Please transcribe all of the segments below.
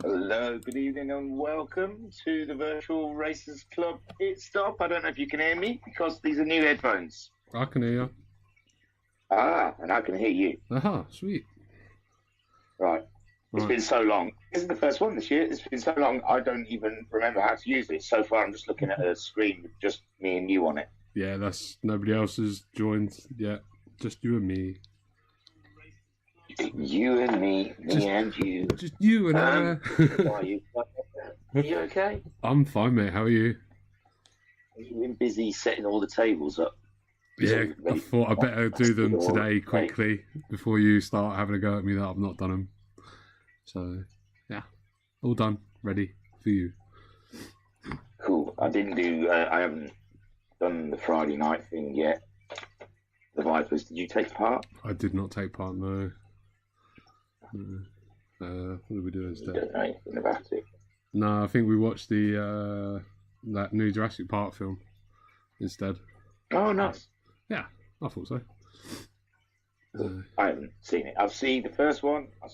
Hello, good evening, and welcome to the Virtual Racers Club Pitstop. I don't know if you can hear me because these are new headphones. I can hear you. And I can hear you. Aha, sweet. Right. It's been so long. This is the first one this year. It's been so long, I don't even remember how to use it. So far, I'm just looking at a screen with just me and you on it. Yeah, that's nobody else has joined yet. Just you and me. You and me and you. Just you and I. Are you okay? I'm fine, mate. How are you? You've been busy setting all the tables up. Yeah, I thought I better do them today quickly before you start having a go at me that I've not done them. So, yeah, all done, ready for you. Cool. I haven't done the Friday night thing yet. The Vipers, did you take part? I did not take part, no. What did we do instead? You don't know anything about it. No, I think we watched the that new Jurassic Park film instead. Oh, nice. Yeah, I thought so. I haven't seen it. I've seen the first one. I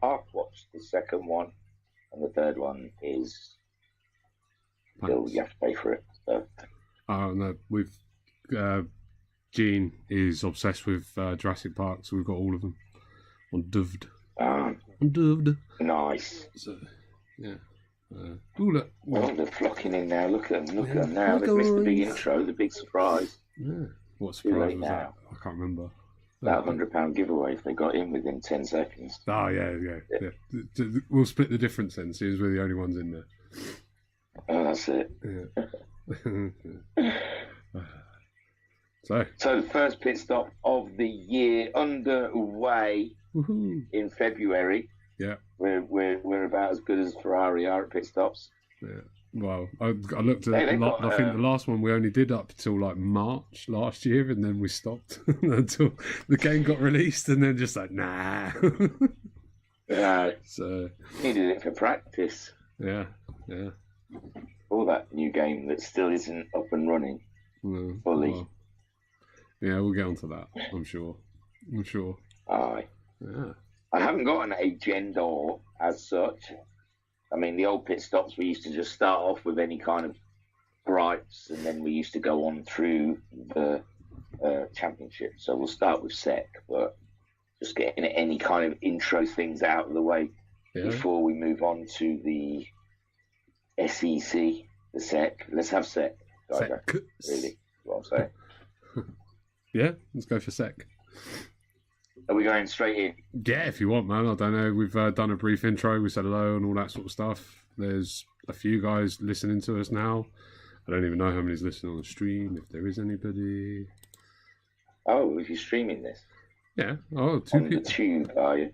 half watched the second one, and the third one is still you have to pay for it. So. Oh no, we've Gene is obsessed with Jurassic Park, so we've got all of them on Duvd. On Duvd. Nice. So, yeah. Look. Oh, they're flocking in now. Look at them. Look at them now. They've missed the big intro, the big surprise. Yeah. What surprise was that? I can't remember. That £100 giveaway if they got in within 10 seconds. Oh, yeah. We'll split the difference then, since we're the only ones in there. Oh, that's it. Yeah. So the first pit stop of the year underway. Woohoo. In February. Yeah. We're about as good as Ferrari are at pit stops. Yeah. Well, I looked at I think the last one we only did up till like March last year, and then we stopped until the game got released, and then just like nah. So needed it for practice. Yeah. All that new game that still isn't up and running fully. Well, yeah, we'll get onto that. I'm sure. Aye. Yeah. I haven't got an agenda as such. I mean, the old pit stops, we used to just start off with any kind of gripes, and then we used to go on through the championship. So we'll start with SEC, but just getting any kind of intro things out of the way before we move on to the SEC, the SEC. Let's have SEC. Really, what I'm saying. Yeah, let's go for SEC. Are we going straight in? Yeah, if you want, man. I don't know. We've done a brief intro. We said hello and all that sort of stuff. There's a few guys listening to us now. I don't even know how many's listening on the stream, if there is anybody. Oh, if you're streaming this? Yeah. Oh, two on people. The tube, are you?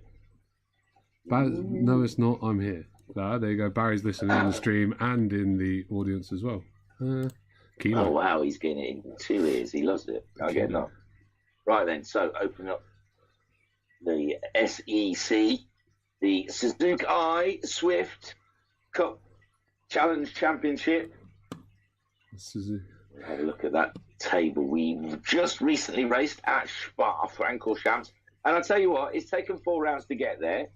No, it's not. I'm here. There you go. Barry's listening on the stream and in the audience as well. Oh, wow. He's getting it in 2 ears. He loves it. I get it. Right then. So, open up the SEC, the Suzuki Swift Cup Challenge Championship. Have a look at that table. We just recently raced at Spa-Francorchamps, and I'll tell you what, it's taken 4 rounds to get there.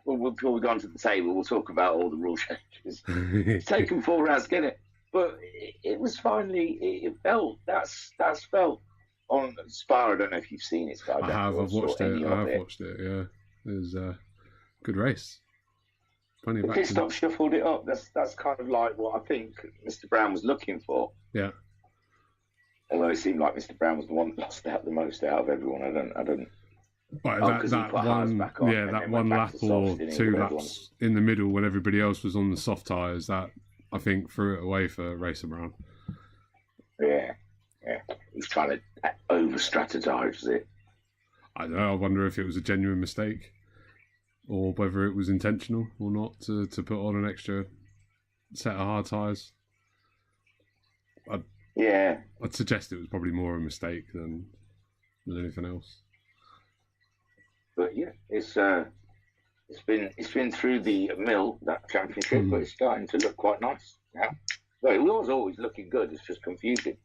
Well, before we go onto the table, we'll talk about all the rule changes. It's taken 4 rounds to get it, but it was finally. It felt that's felt. On Spa, I don't know if you've seen it. I have. I've watched it. Yeah, it was a good race. Plenty of action. Pitstop shuffled it up. That's kind of like what I think Mr. Brown was looking for. Yeah. Although it seemed like Mr. Brown was the one that lost out the most out of everyone. I don't. Right, that one lap or 2 laps in the middle when everybody else was on the soft tyres, that I think threw it away for Racer Brown. Yeah. He's trying to over-strategize it. I don't know. I wonder if it was a genuine mistake or whether it was intentional or not to put on an extra set of hard tyres. I'd suggest it was probably more a mistake than anything else. But yeah, it's been through the mill, that championship, but it's starting to look quite nice now. Well, it was always looking good. It's just confusing.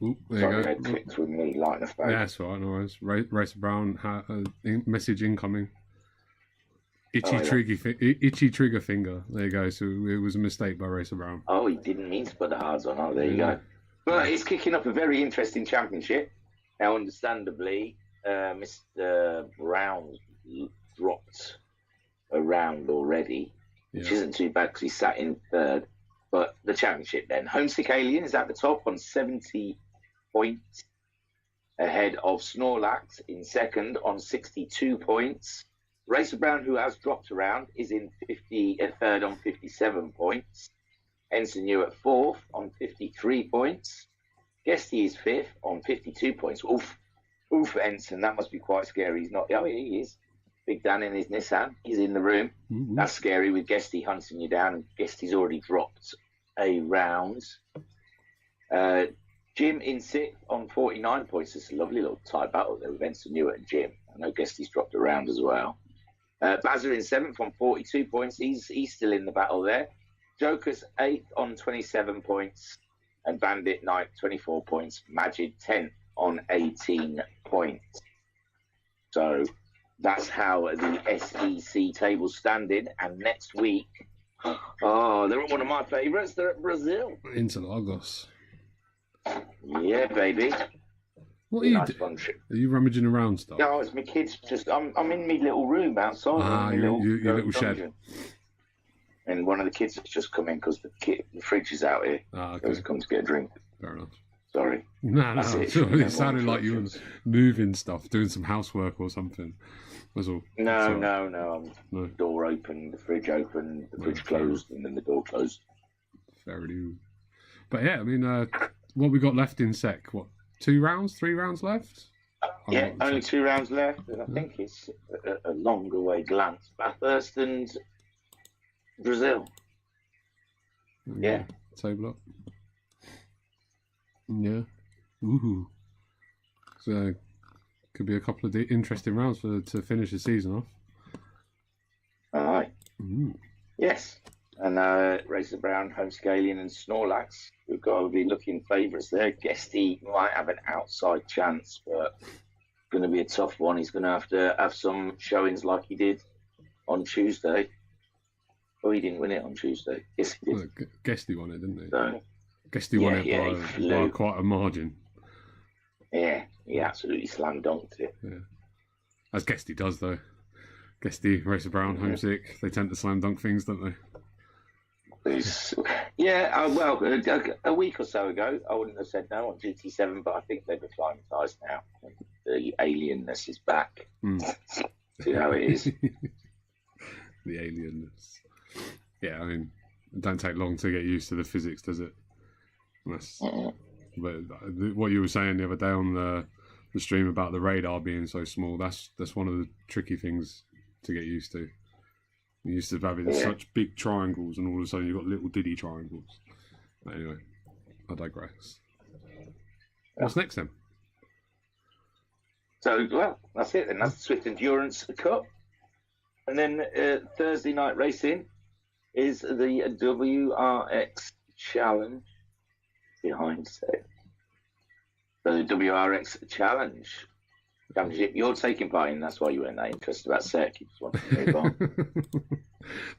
Ooh, Sorry, it clicks with me lighting a phone. Yeah, that's all right. No worries. Racer Brown, message incoming. Itchy trigger finger. There you go. So it was a mistake by Racer Brown. Oh, he didn't mean to put the hards on. Oh, there you go. But it's kicking up a very interesting championship. Now, understandably, Mr. Brown dropped a round already, which isn't too bad because he sat in third. But the championship then. Homesick Alien is at the top on 70 points, ahead of Snorlax in second on 62 points. Racer Brown, who has dropped around, is in third on 57 points. Ensign Yu at fourth on 53 points. Guesty is fifth on 52 points. Oof, Ensign, that must be quite scary. He's not. Oh, he is. Big Dan in his Nissan. He's in the room. Mm-hmm. That's scary with Guesty hunting you down. And Guesty's already dropped a round. Jim in sixth on 49 points. It's a lovely little tie battle there with Ensign Yu and Jim. I know Guesty's dropped a round as well. Bazza in seventh on 42 points. He's still in the battle there. Joker's eighth on 27 points. And Bandit ninth, 24 points. Majid 10th on 18 points. So that's how the SEC table's standing. And next week, they're at one of my favourites. They're at Brazil. Interlagos. Yeah, baby. What are you doing? Are you rummaging around stuff? No, it's my kids. I'm in my little room outside. Your little shed. And one of the kids has just come in because the fridge is out here. Okay. He's come to get a drink. Fair enough. Sorry. No. It sounded like you were moving stuff, doing some housework or something. Was all. No. The door open, the fridge open, the fridge closed, and then the door closed. Fair enough. But yeah, I mean, what we got left in sec? What? 3 rounds left? Yeah, only 2 rounds left, and I think it's a longer way glance. Bathurst and Brazil. Yeah. Table up. Yeah. Ooh. So, could be a couple of interesting rounds to finish the season off. All right. Yes. And Racer Brown, Homesick Alien, and Snorlax, we've got to be looking favourites there. Guesty might have an outside chance, but it's going to be a tough one. He's going to have some showings like he did on Tuesday. Oh, he didn't win it on Tuesday. Yes, he did. Well, Guesty won it, didn't he? So, Guesty won it by quite a margin. Yeah, he absolutely slam dunked it. Yeah. As Guesty does, though. Guesty, Racer Brown, Homesick, they tend to slam dunk things, don't they? Yeah, well, a week or so ago, I wouldn't have said no on GT7, but I think they've acclimatised now. The alienness is back. See how it is. The alienness. Yeah, I mean, it don't take long to get used to the physics, does it? But what you were saying the other day on the stream about the radar being so small, that's one of the tricky things to get used to. You used to having such big triangles, and all of a sudden you've got little diddy triangles. But anyway, I digress. What's next then? So, well, that's it then. That's the Swift Endurance Cup. And then Thursday night racing is the WRX Challenge behind set. So the WRX Challenge Championship you're taking part in, that's why you weren't that interested about Sec. You just wanted to move on.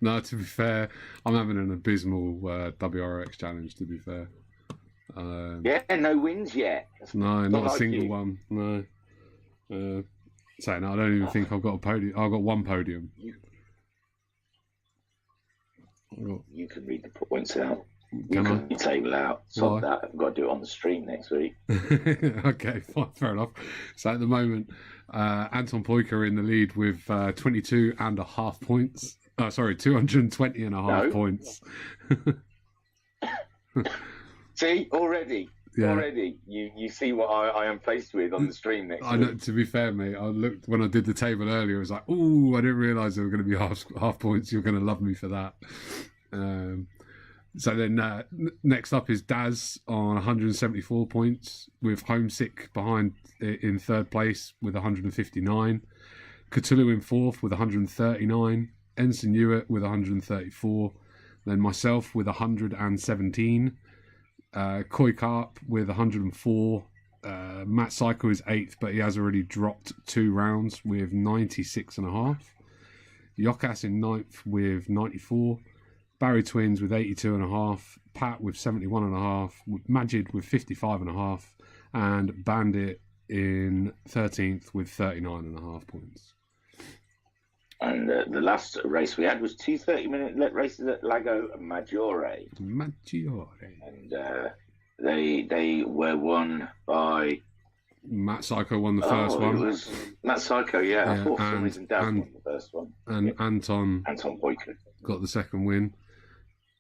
No, to be fair, I'm having an abysmal WRX challenge, to be fair. No wins yet. No, not a single one. No. So no, I don't even think I've got a podium. I've got one podium. You can read the points out. Can I? You table out. Sort that. I've got to do it on the stream next week. Okay, fine, fair enough. So at the moment, Anton Poiker in the lead with 22.5 points. 220.5 points. See, already, you see what I am faced with on the stream next week. Know, to be fair, mate, I looked when I did the table earlier. I was like, "Ooh, I didn't realise there were going to be half points. You're going to love me for that." So then next up is Daz on 174 points, with Homesick behind in third place with 159. Cthulhu in fourth with 139. Ensign Ewart with 134. Then myself with 117. Koi Carp with 104. Matt Psycho is eighth, but he has already dropped 2 rounds with 96.5. Yokas in 9th with 94. Barry Twins with 82.5. Pat with 71.5. Majid with 55.5. And Bandit in 13th with 39.5 points. And the last race we had was 2 30-minute races at Lago Maggiore. And they were won by... Matt Psycho won the first one. It was Matt Psycho, yeah. I thought for some reason Daz won the first one. And Anton Boyker got the second win.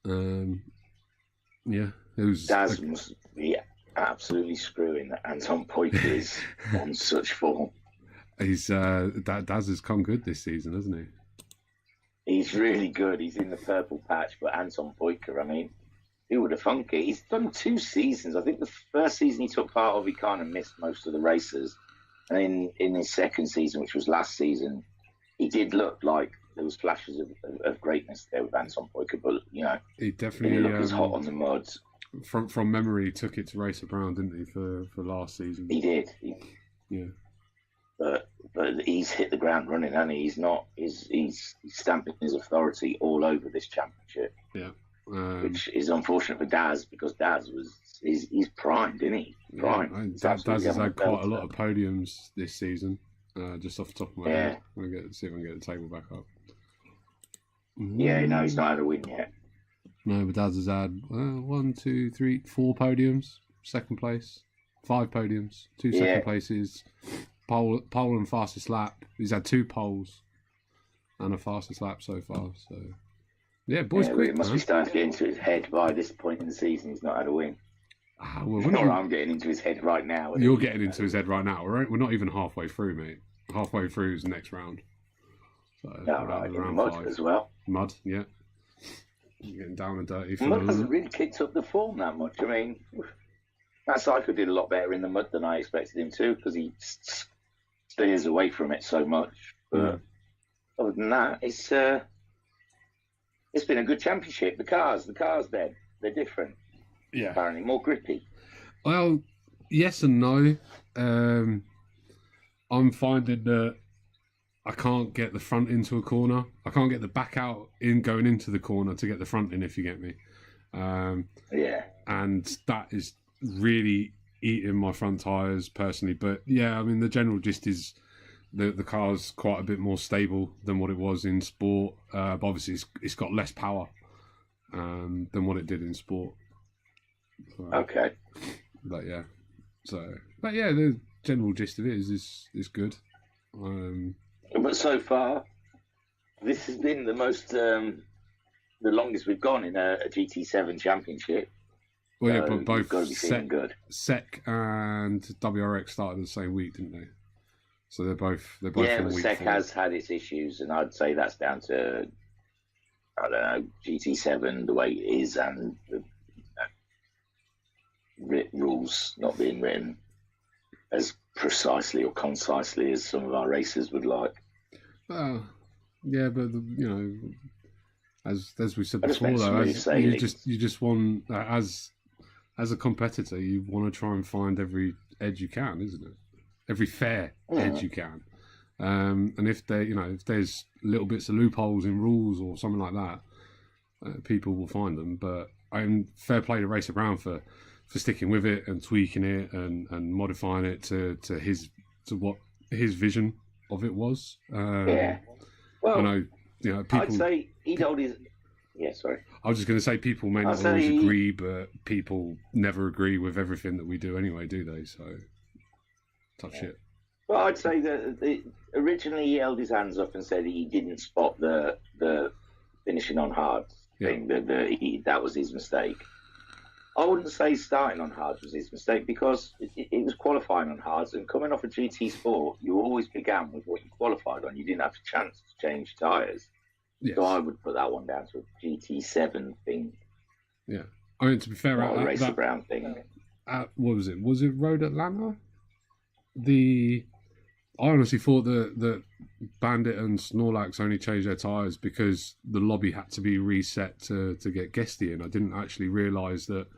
It was... Daz must be absolutely screwing that Anton Boyker is on such form. He's Daz has come good this season, hasn't he? He's really good. He's in the purple patch, but Anton Boyker, I mean, who would have thunk it? He's done 2 seasons. I think the first season he took part of, he kind of missed most of the races. And in his second season, which was last season, he did look like there was flashes of greatness there with Anton Boyker, but, he definitely was hot on the mud. From memory, he took it to Racer Brown, didn't he, for last season? He did. Yeah. But he's hit the ground running, and he's stamping his authority all over this championship. Yeah. Which is unfortunate for Daz, because Daz he's primed, isn't he? Primed. Yeah, Daz has had quite a lot of podiums this season. Just off the top of my head, I'm gonna see if I can get the table back up. Yeah, no, he's not had a win yet. No, but Daz has had 1, 2, 3, 4 podiums, second place, 5 podiums, 2 second places, pole and fastest lap. He's had 2 poles and a fastest lap so far. So. Yeah, boys, quick. It must be starting to get into his head by this point in the season. He's not had a win. I'm getting into his head right now. You're getting into his head right now. We're not even halfway through, mate. Halfway through is the next round. So, right, in mud 5. As well. Mud, yeah. You're getting down and dirty. Mud hasn't really kicked up the form that much. I mean, Matt Psycho did a lot better in the mud than I expected him to, because he steers away from it so much. But other than that, it's been a good championship. The cars, they're different. Yeah. Apparently more grippy. Well, yes and no. I'm finding that I can't get the front into a corner. I can't get the back out going into the corner to get the front in, if you get me. Yeah. And that is really eating my front tyres personally. But yeah, I mean, the general gist is the car's quite a bit more stable than what it was in sport. But obviously, it's got less power than what it did in sport. So, okay. But yeah. The general gist of it is good. But so far, this has been the most, the longest we've gone in a GT7 championship. Well, yeah, but both SEC and WRX started the same week, didn't they? So they're both. Yeah, but SEC has had its issues, and I'd say that's down to, I don't know, GT7 the way it is, and the rules not being written as precisely or concisely as some of our racers would like. Yeah, but as we said before, though, you just want as a competitor, you want to try and find every edge you can, isn't it? Every fair edge you can. And if there's little bits of loopholes in rules or something like that, people will find them. But I'm fair play to Racer Brown for sticking with it and tweaking it and modifying it to what his vision of it was. Yeah. Well, I know, people, I'd say he'd hold his. Yeah, sorry. I was just going to say people may not always agree, but people never agree with everything that we do anyway, do they? So tough shit. Well, I'd say that originally he held his hands up and said he didn't spot the finishing on hard thing. That was his mistake. I wouldn't say starting on hards was his mistake, because it was qualifying on hards, and coming off a GT Sport, you always began with what you qualified on. You didn't have a chance to change tyres. Yes. So I would put that one down to a GT7 thing. Yeah. I mean, to be fair, not a Racer Brown thing. What was it? Was it Road Atlanta? I honestly thought that Bandit and Snorlax only changed their tyres because the lobby had to be reset to get Guesty in. I didn't actually realise that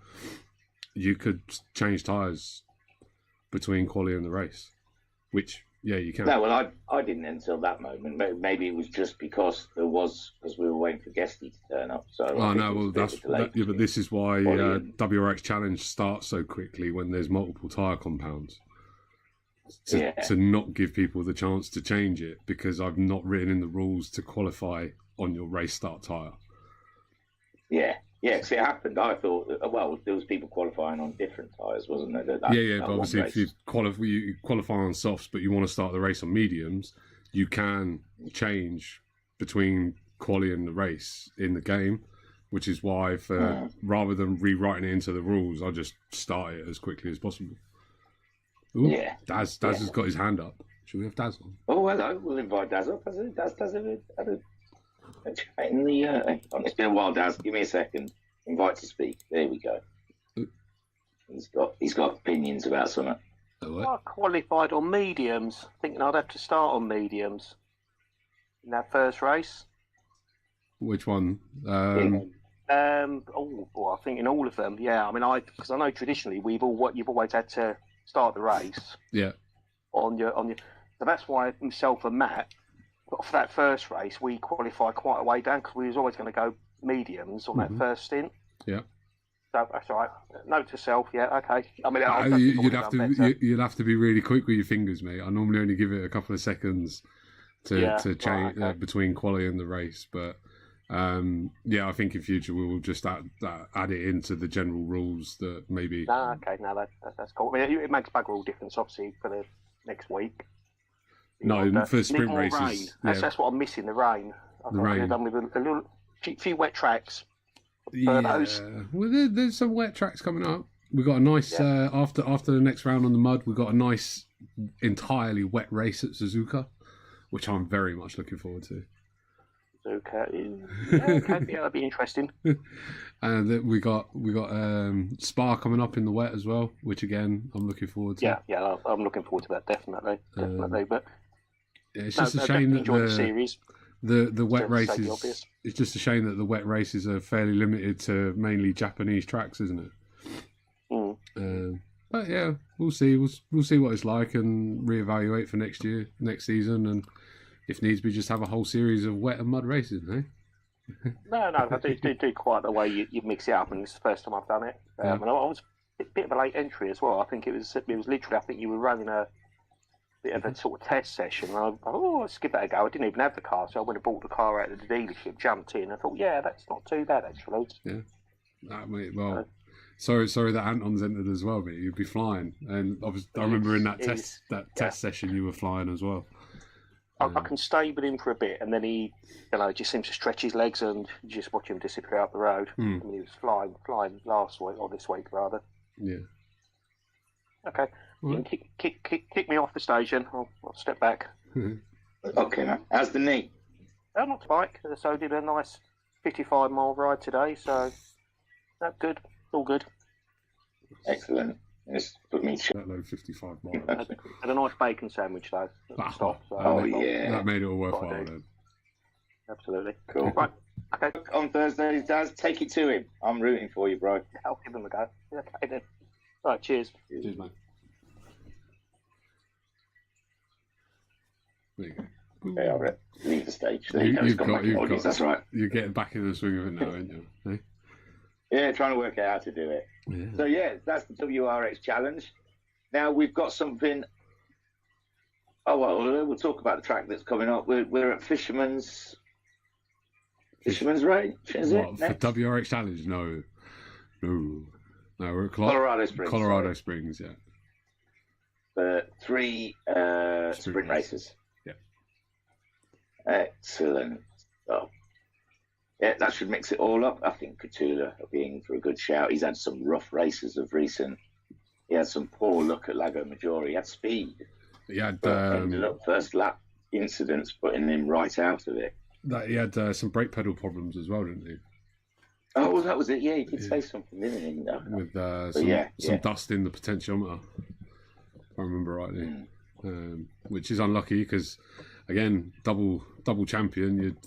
you could change tyres between quali and the race, which Yeah, you can. No, well, I didn't until that moment. Maybe it was just because we were waiting for Guesty to turn up. So Oh no, well yeah, but this is why WRX Challenge starts so quickly when there's multiple tyre compounds. To not give people the chance to change it, because I've not written in the rules to qualify on your race start tyre. Yeah, because it happened. I thought, well, there was people qualifying on different tyres, wasn't there? But obviously if you qualify on softs, but you want to start the race on mediums, you can change between quali and the race in the game, which is why rather than rewriting it into the rules, I just start it as quickly as possible. Ooh, Daz has got his hand up. Should we have Daz on? Oh, hello. We'll invite Daz up. Daz had a chat in the... it's been a while, Daz. Give me a second. Invite to speak. There we go. Ooh. He's got opinions about something. I qualified on mediums, thinking I'd have to start on mediums in that first race. Which one? I think in all of them. Yeah, I mean, because I know traditionally you've always had to start the race. Yeah. On your. So that's why myself and Matt, for that first race, we qualified quite a way down because we was always going to go mediums on that first stint. Yeah. So that's all right. Note to self. Yeah. Okay. I mean, you'd have to be really quick with your fingers, mate. I normally only give it a couple of seconds to change between quali and the race, but. I think in future we will just add it into the general rules that maybe. That's cool. I mean, it makes bugger all difference, obviously, for the next week. For sprint races. Rain. That's what I'm missing. The rain. The rain. I've done with a few wet tracks. Well, there's some wet tracks coming up. We got a nice after the next round on the mud. We got a nice entirely wet race at Suzuka, which I'm very much looking forward to. Okay, that'd be interesting. And we got Spa coming up in the wet as well, which again I'm looking forward to. Yeah, I'm looking forward to that definitely. But it's just a shame that the series. The wet races. It's just a shame that the wet races are fairly limited to mainly Japanese tracks, isn't it? But yeah, we'll see. We'll see what it's like and reevaluate for next season, and. If needs be, just have a whole series of wet and mud races, eh? No, I do quite the way you mix it up, and it's the first time I've done it. And I was a bit of a late entry as well. I think it was literally, I think you were running a bit of a sort of test session. And I thought, let's give that a go. I didn't even have the car, so I went and bought the car out of the dealership, jumped in. I thought, that's not too bad, actually. Yeah. Sorry that Anton's entered as well, mate. You'd be flying. And I remember in that test session you were flying as well. I can stay with him for a bit, and then he, just seems to stretch his legs, and you just watch him disappear up the road. I mean, he was flying last week, or this week rather. Yeah. Okay. Right. Kick me off the station. I'll step back. Okay, man. How's the knee? Not to bike. So I did a nice 55-mile ride today. So that's good. All good. Excellent. Just put me. That low 55 miles. And a nice bacon sandwich though. That made it all worthwhile then. Absolutely. Cool. Right. Okay. On Thursday, Daz, take it to him. I'm rooting for you, bro. I'll give him a go. Okay then. Right. Cheers. Cheers, mate. There you go. Okay, all right. Leave the stage. That's right. You're getting back in the swing of it now, aren't you? Hey? Yeah, trying to work out how to do it. Yeah. So that's the WRX challenge. Now we've got something. Oh well, we'll talk about the track that's coming up. We're at Fisherman's Range, is it? For WRX challenge? No, we're at Colorado Springs. Colorado Springs, yeah. 3 sprint races. Yeah. Excellent. Oh. Yeah, that should mix it all up. I think Cthulhu will be in for a good shout. He's had some rough races of recent. He had some poor luck at Lago Maggiore. He had speed. He had ended up first lap incidents putting him right out of it. He had some brake pedal problems as well, didn't he? Oh, well, that was it. Yeah, he did say something, didn't he? With some dust in the potentiometer, if I remember rightly. Which is unlucky because, again, double champion.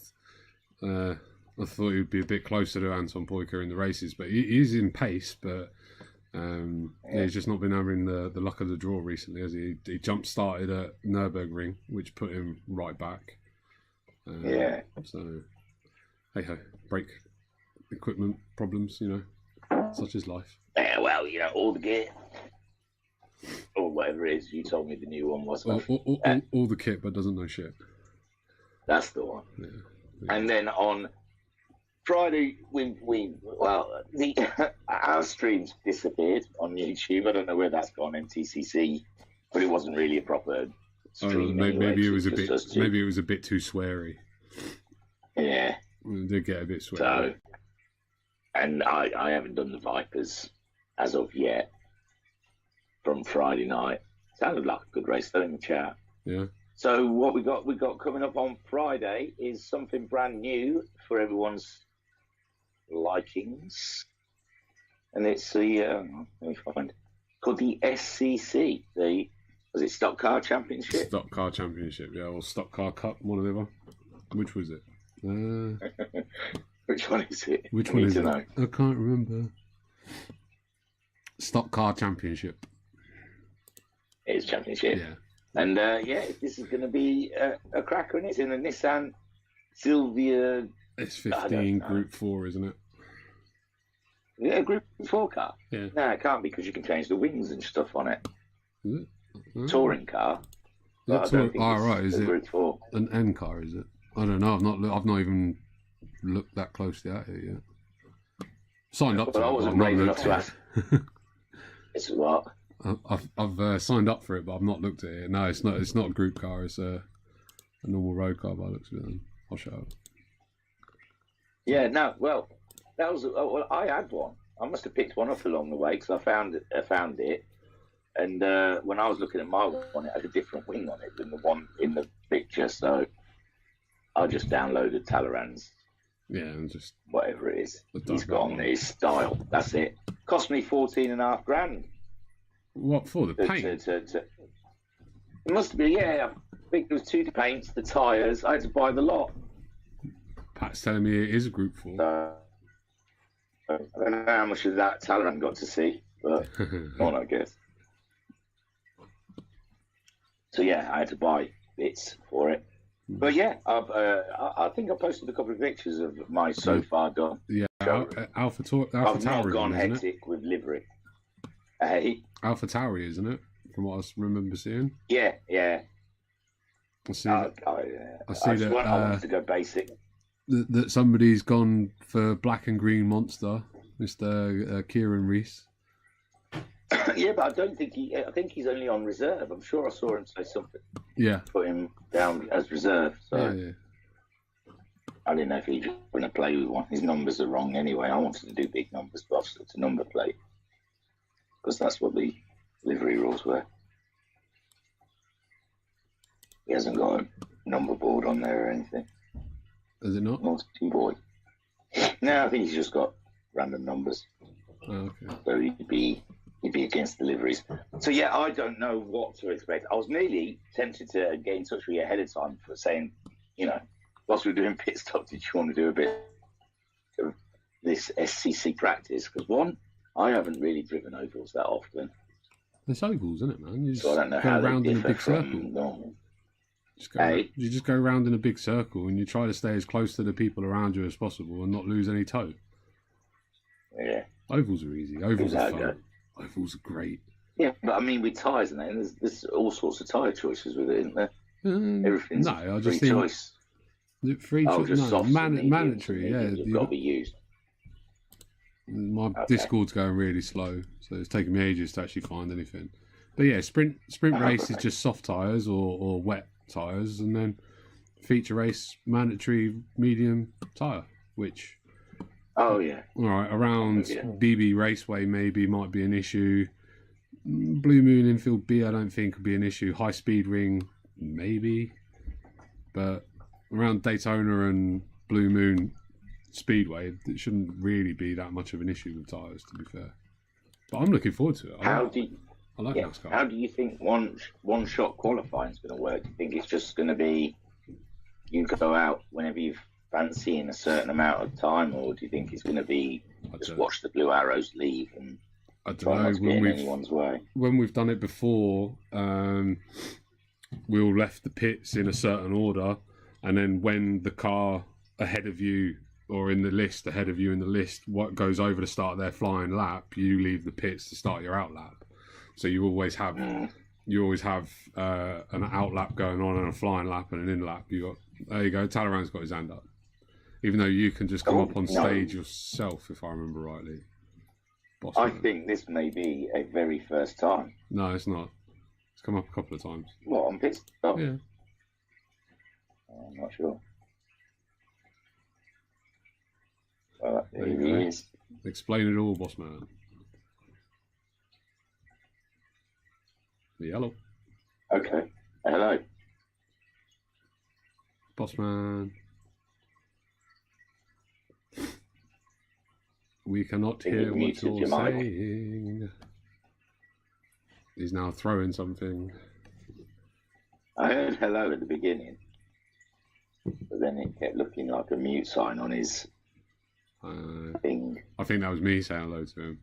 I thought he would be a bit closer to Anton Poiker in the races, but he is in pace. But He's just not been having the luck of the draw recently, has he? He jump started at Nürburgring, which put him right back. So, hey ho, brake equipment problems, such is life. Yeah, well, all the gear. Or whatever it is, you told me the new one was. All the kit, but doesn't know shit. That's the one. Yeah. And then on Friday, our streams disappeared on YouTube. I don't know where that's gone, MTCC, but it wasn't really a proper stream. Maybe it was a bit. Maybe it was a bit too sweary. Yeah, it did get a bit sweary. So, and I haven't done the Vipers as of yet. From Friday night, sounded like a good race though in the chat. Yeah. So what we got coming up on Friday is something brand new for everyone's likings, and it's the let me find called the SCC. Was it Stock Car Championship? Stock Car Championship, yeah, or Stock Car Cup, one or the other. Which was it? Which one is it? Which one is it? I can't remember. Stock Car Championship. It is Championship. Yeah. And this is going to be a cracker, and it's in a Nissan Silvia. It's 15 Group 4, isn't it? Yeah, Group 4 car. Yeah. No, it can't be because you can change the wings and stuff on it. Is it? Oh. Touring car. Right. Is it Group 4. an N car? Is it? I don't know. I've not even looked that closely at it yet. Signed up to it. I wasn't brave enough to ask. It's what? I've signed up for it, but I've not looked at it. No, it's not. It's not a group car. It's a normal road car by the looks of it. I'll show it. Yeah. No. Well, that was. I had one. I must have picked one up along the way because I found it, and when I was looking at my one, it had a different wing on it than the one in the picture. So I just downloaded Talleyrand's. Yeah, and just whatever it is. He's got on his style. That's it. Cost me $14,500. What for? The paint? It must be, yeah. I think there was 2 paints, the tyres. I had to buy the lot. Pat's telling me it is a Group 4. I don't know how much of that Talleyrand got to see, but on, I guess. So yeah, I had to buy bits for it. But yeah, I think I posted a couple of pictures of my so far done. Yeah, Alpha I've not Tauri, gone hectic with livery. Hey, Alpha Tauri, isn't it? From what I remember seeing. Yeah. I see. I wanted to go basic. That somebody's gone for black and green monster, Mr. Kieran Rees. Yeah, but I don't think I think he's only on reserve. I'm sure I saw him say something. Yeah. Put him down as reserve. So yeah. I didn't know if he was going to play with one. His numbers are wrong anyway. I wanted to do big numbers, but I've still to number plate because that's what the livery rules were. He hasn't got a number board on there or anything. Is it not? Naughty boy. No, I think he's just got random numbers. Oh, okay. So he'd be against the liveries. So yeah, I don't know what to expect. I was nearly tempted to get in touch with you ahead of time for saying, whilst we were doing pit stop, did you want to do a bit of this SCC practice? Because one, I haven't really driven ovals that often. It's ovals, isn't it, man? You just so I don't know go how around they in a differ big circle. from normal. You just go around in a big circle and you try to stay as close to the people around you as possible and not lose any toe. Yeah. Ovals are easy. Ovals are fun. Ovals are great. Yeah, but I mean with tyres and that, there's all sorts of tyre choices with it, isn't there? Everything's I just free think choice. Free choice. No, mandatory. Yeah, you've got to be used. My Discord's going really slow, so it's taking me ages to actually find anything. But yeah, sprint race is just soft tyres or wet tyres, and then feature race mandatory medium tyre, which all right, around BB Raceway maybe might be an issue. Blue Moon Infield B I don't think would be an issue. High Speed Ring maybe, but around Daytona and Blue Moon Speedway it shouldn't really be that much of an issue with tyres, to be fair. But I'm looking forward to it. I like NASCAR. How do you think one shot qualifying is going to work? Do you think it's just going to be you go out whenever you fancy in a certain amount of time, or do you think it's going to be just watch the blue arrows leave? And I don't Try know not to get when in we've anyone's way. done it before. We all left the pits in a certain order, and then when the car ahead of you or in the list ahead of you in the list, what goes over to start their flying lap, you leave the pits to start your out lap. So you always have an out lap going on and a flying lap and an in lap. There you go. Talleyrand's got his hand up. Even though you can just come up on stage yourself, if I remember rightly. I think this may be a very first time. No, it's not. It's come up a couple of times. What, on Pitstop? Yeah. I'm not sure. Well, There here you he go. is. Explain it all, boss man. Yellow. Okay. Hello. Boss man. We cannot Think hear you've what muted you're your mic. saying. He's now throwing something. I heard hello at the beginning, but then it kept looking like a mute sign on his thing. I think that was me saying hello to him.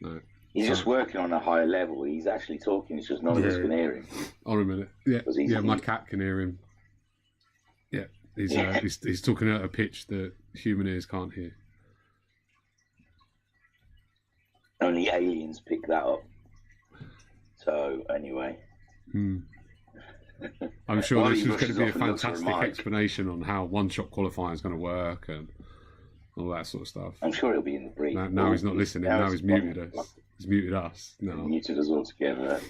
No. He's just working on a higher level. He's actually talking. It's just none of us can hear him. Hold on a minute. Yeah, Was he- my cat can hear him. Yeah, he's talking at a pitch that human ears can't hear. Only aliens pick that up. So anyway, I'm sure While this he is going to rushes be a off and looks for a fantastic mic. explanation on how one-shot qualifying is going to work and all that sort of stuff. I'm sure he'll be in the brief. Now he's not listening. Now he's muted us. He's muted us. He's No. muted us all together.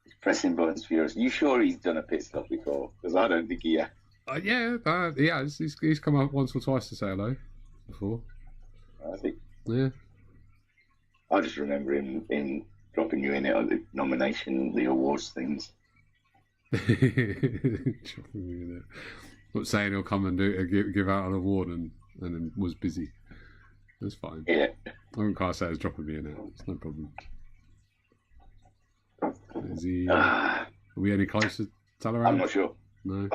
He's pressing buttons furious. You sure he's done a pit stop before? Because I don't think he has. He has. He's come up once or twice to say hello before. I think. Yeah. I just remember him dropping you in it on the nomination, the awards things. Not saying he'll come and give out an award and then was busy. That's fine. Yeah. I wouldn't say it's dropping me in it. It's no problem. Is he? Are we any closer, Talleyrand? I'm not sure. No.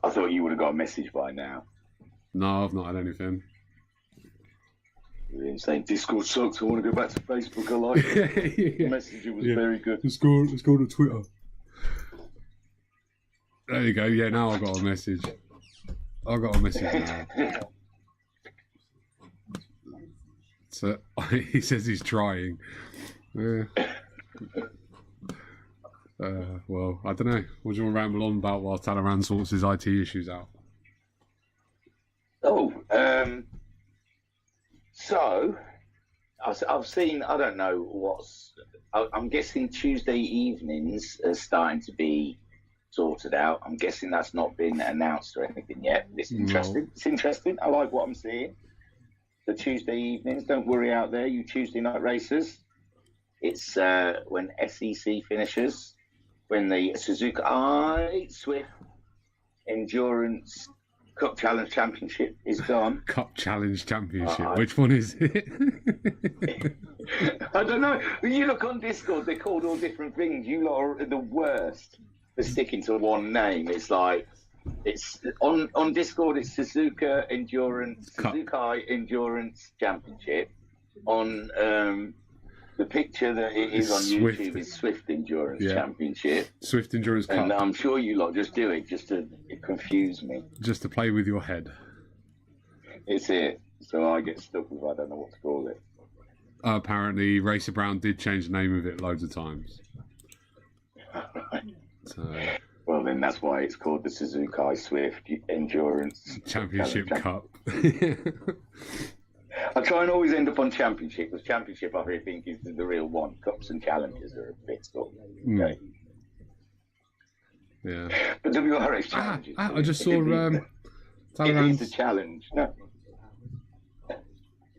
I thought you would have got a message by now. No, I've not had anything. You were saying Discord sucks. I want to go back to Facebook. I like it. The messenger was very good. Let's go to Twitter. There you go. Yeah, now I've got a message. I've got a message now. So he says he's trying. Well, I don't know. What do you want to ramble on about while Talleyrand sorts his IT issues out? So I've seen. I don't know I'm guessing Tuesday evenings are starting to be sorted out. I'm guessing that's not been announced or anything yet. It's interesting. No. It's interesting. I like what I'm seeing. The Tuesday evenings. Don't worry out there, you Tuesday night racers. It's when SEC finishes, when the Suzuki Swift Endurance Cup Challenge Championship is gone. Cup Challenge Championship. Which one is it? I don't know. When you look on Discord, they're called all different things. You lot are the worst for sticking to one name. It's like it's on Discord. It's Suzuki Endurance Championship. On the picture that it is on Swift. YouTube is Swift Endurance Championship. Swift Endurance Cup. And I'm sure you lot just do it just to confuse me. Just to play with your head. It's it. So I get stuck with I don't know what to call it. Apparently, Racer Brown did change the name of it loads of times. So, well, then that's why it's called the Suzuki Swift Endurance Championship Cup. I try and always end up on Championship, because Championship I think is the real one. Cups and Challenges are a bit sort of, okay. Yeah. But WRX Challenges. I just saw it Talleyrand's... is a challenge. No.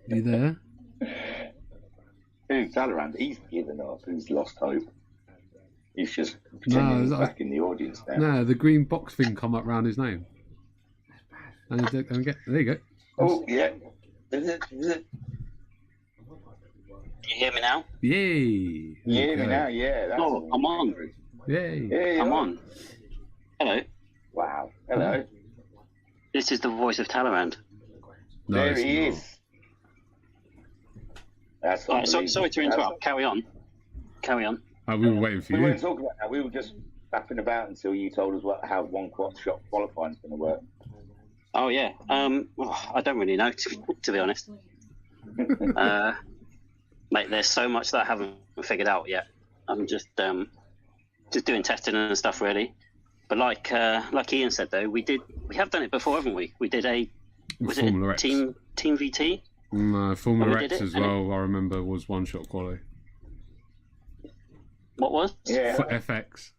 You there? Who's Talleyrand? He's given up. He's lost hope. He's just pretending he's back in the audience now. No, the green box thing come up round his name. There you go. Oh, yeah. Is it? Can you hear me now? Yay! You hear me now? Yeah. That's I'm on. Yay! Yeah, I'm on. Hello. Wow. Hello. This is the voice of Talleyrand. No, there it's he not. is. That's Right, sorry unbelievable. to interrupt. Carry on. We were waiting for We you. weren't talking about that. We were just faffing about until you told us how shot qualifying is going to work. Oh yeah. Well, I don't really know to be honest. Mate, there's so much that I haven't figured out yet. I'm just doing testing and stuff really. But like Ian said though, we have done it before, haven't we? We did Formula X. Team VT? Formula X as well. I remember was one shot quality. What was? Yeah. For FX,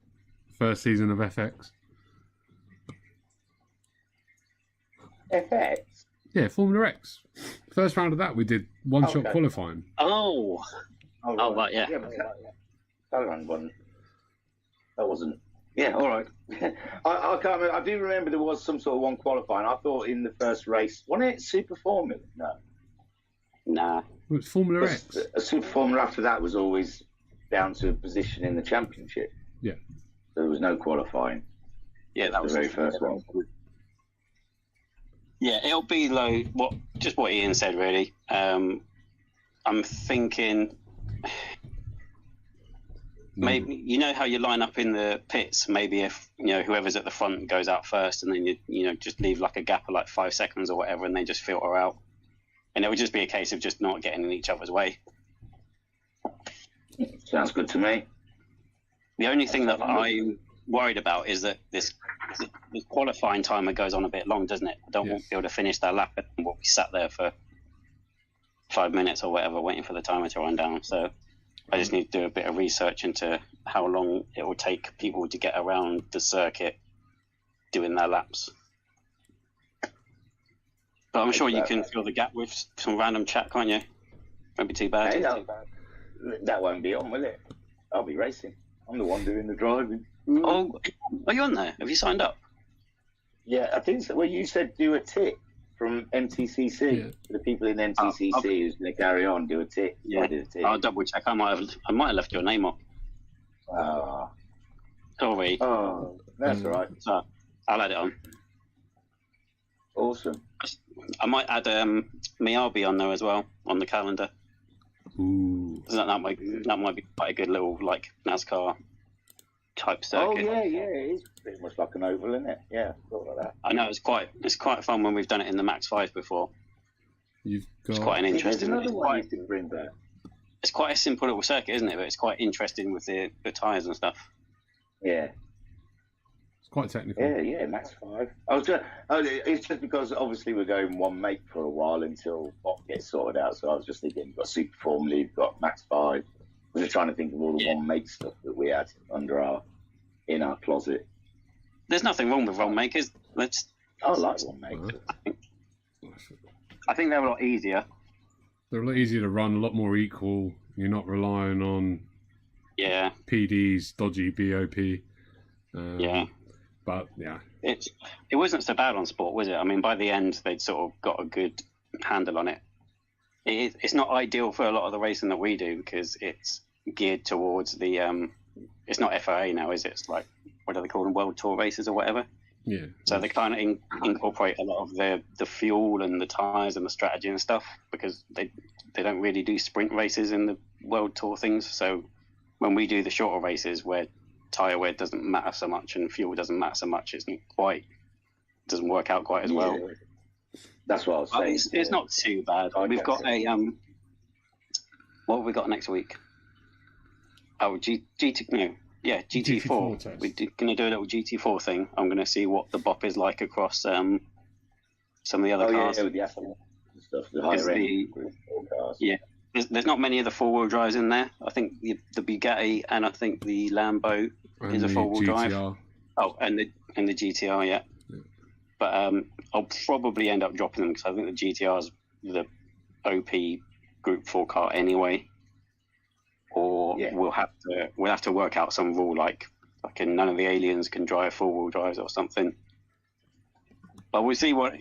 first season of FX. FX. Yeah, Formula X. First round of that, we did one shot qualifying. Oh, right, yeah. But that wasn't. Yeah, all right. I can't remember. I do remember there was some sort of one qualifying. I thought in the first race, wasn't it Super Formula? No. Nah. It was Formula X. A Super Formula after that was always down to a position in the championship. Yeah. So there was no qualifying. Yeah, that was the very first one. Yeah, it'll be what Ian said really. I'm thinking maybe you know how you line up in the pits. Maybe if whoever's at the front goes out first, and then you just leave like a gap of like 5 seconds or whatever, and they just filter out. And it would just be a case of just not getting in each other's way. Sounds good to me. The only thing that I'm worried about is that this qualifying timer goes on a bit long, doesn't it? I don't want to be able to finish that lap and we'll be sat there for 5 minutes or whatever waiting for the timer to run down. So I just need to do a bit of research into how long it will take people to get around the circuit doing their laps. But I'm sure you can fill the gap with some random chat, can't you? Won't be too bad. Hey, that won't be on, will it? I'll be racing. I'm the one doing the driving. Oh, are you on there? Have you signed up? Yeah, I think so. Well, you said do a tick from MTCC. Yeah. The people in MTCC who's going to carry on, do a tick. Yeah, I did a tick. I'll double check. I might have left your name off. Sorry. Oh, that's all right. So I'll add it on. Awesome. I might add Miyabi on there as well on the calendar. Ooh. That might be quite a good little like NASCAR type Oh circuit. yeah, it is pretty much like an oval, isn't it? Yeah, sort of like that. I know it's quite fun when we've done it in the Max 5 before. You've got. It's quite an There's interesting. another one you can bring back. It's quite a simple little circuit, isn't it? But it's quite interesting with the tyres and stuff. Yeah. It's quite technical. Yeah, Max 5. It's just because obviously we're going one make for a while until Bot gets sorted out. So I was just thinking, you've got Super Formula, you've got Max 5. We're just trying to think of all the one make stuff that we had in our closet. There's nothing wrong with one makers. I like one make. I think they're a lot easier. They're a lot easier to run, a lot more equal. You're not relying on PDs, dodgy BOP. Yeah. But yeah, it wasn't so bad on Sport, was it? I mean, by the end, they'd sort of got a good handle on it. It's not ideal for a lot of the racing that we do because it's geared towards the. It's not FIA now, is it? It's like, what do they call them? World Tour races or whatever. Yeah. So they kind of incorporate a lot of the fuel and the tyres and the strategy and stuff because they don't really do sprint races in the World Tour things. So when we do the shorter races where tyre wear doesn't matter so much and fuel doesn't matter so much, doesn't work out quite as well. That's what I was saying. It's not too bad. We've got what have we got next week? Oh, GT4. test. We're going to do a little GT4 thing. I'm going to see what the bop is like across some of the other cars. Yeah, with the Aston and stuff, the higher end cars. Yeah, there's not many of the four-wheel drives in there. I think the Bugatti and I think the Lambo is a four-wheel drive. Oh, and the GTR, yeah. But I'll probably end up dropping them because I think the GTR is the OP Group 4 car anyway. Or we'll have to work out some rule like none of the aliens can drive four-wheel drives or something. But we'll see what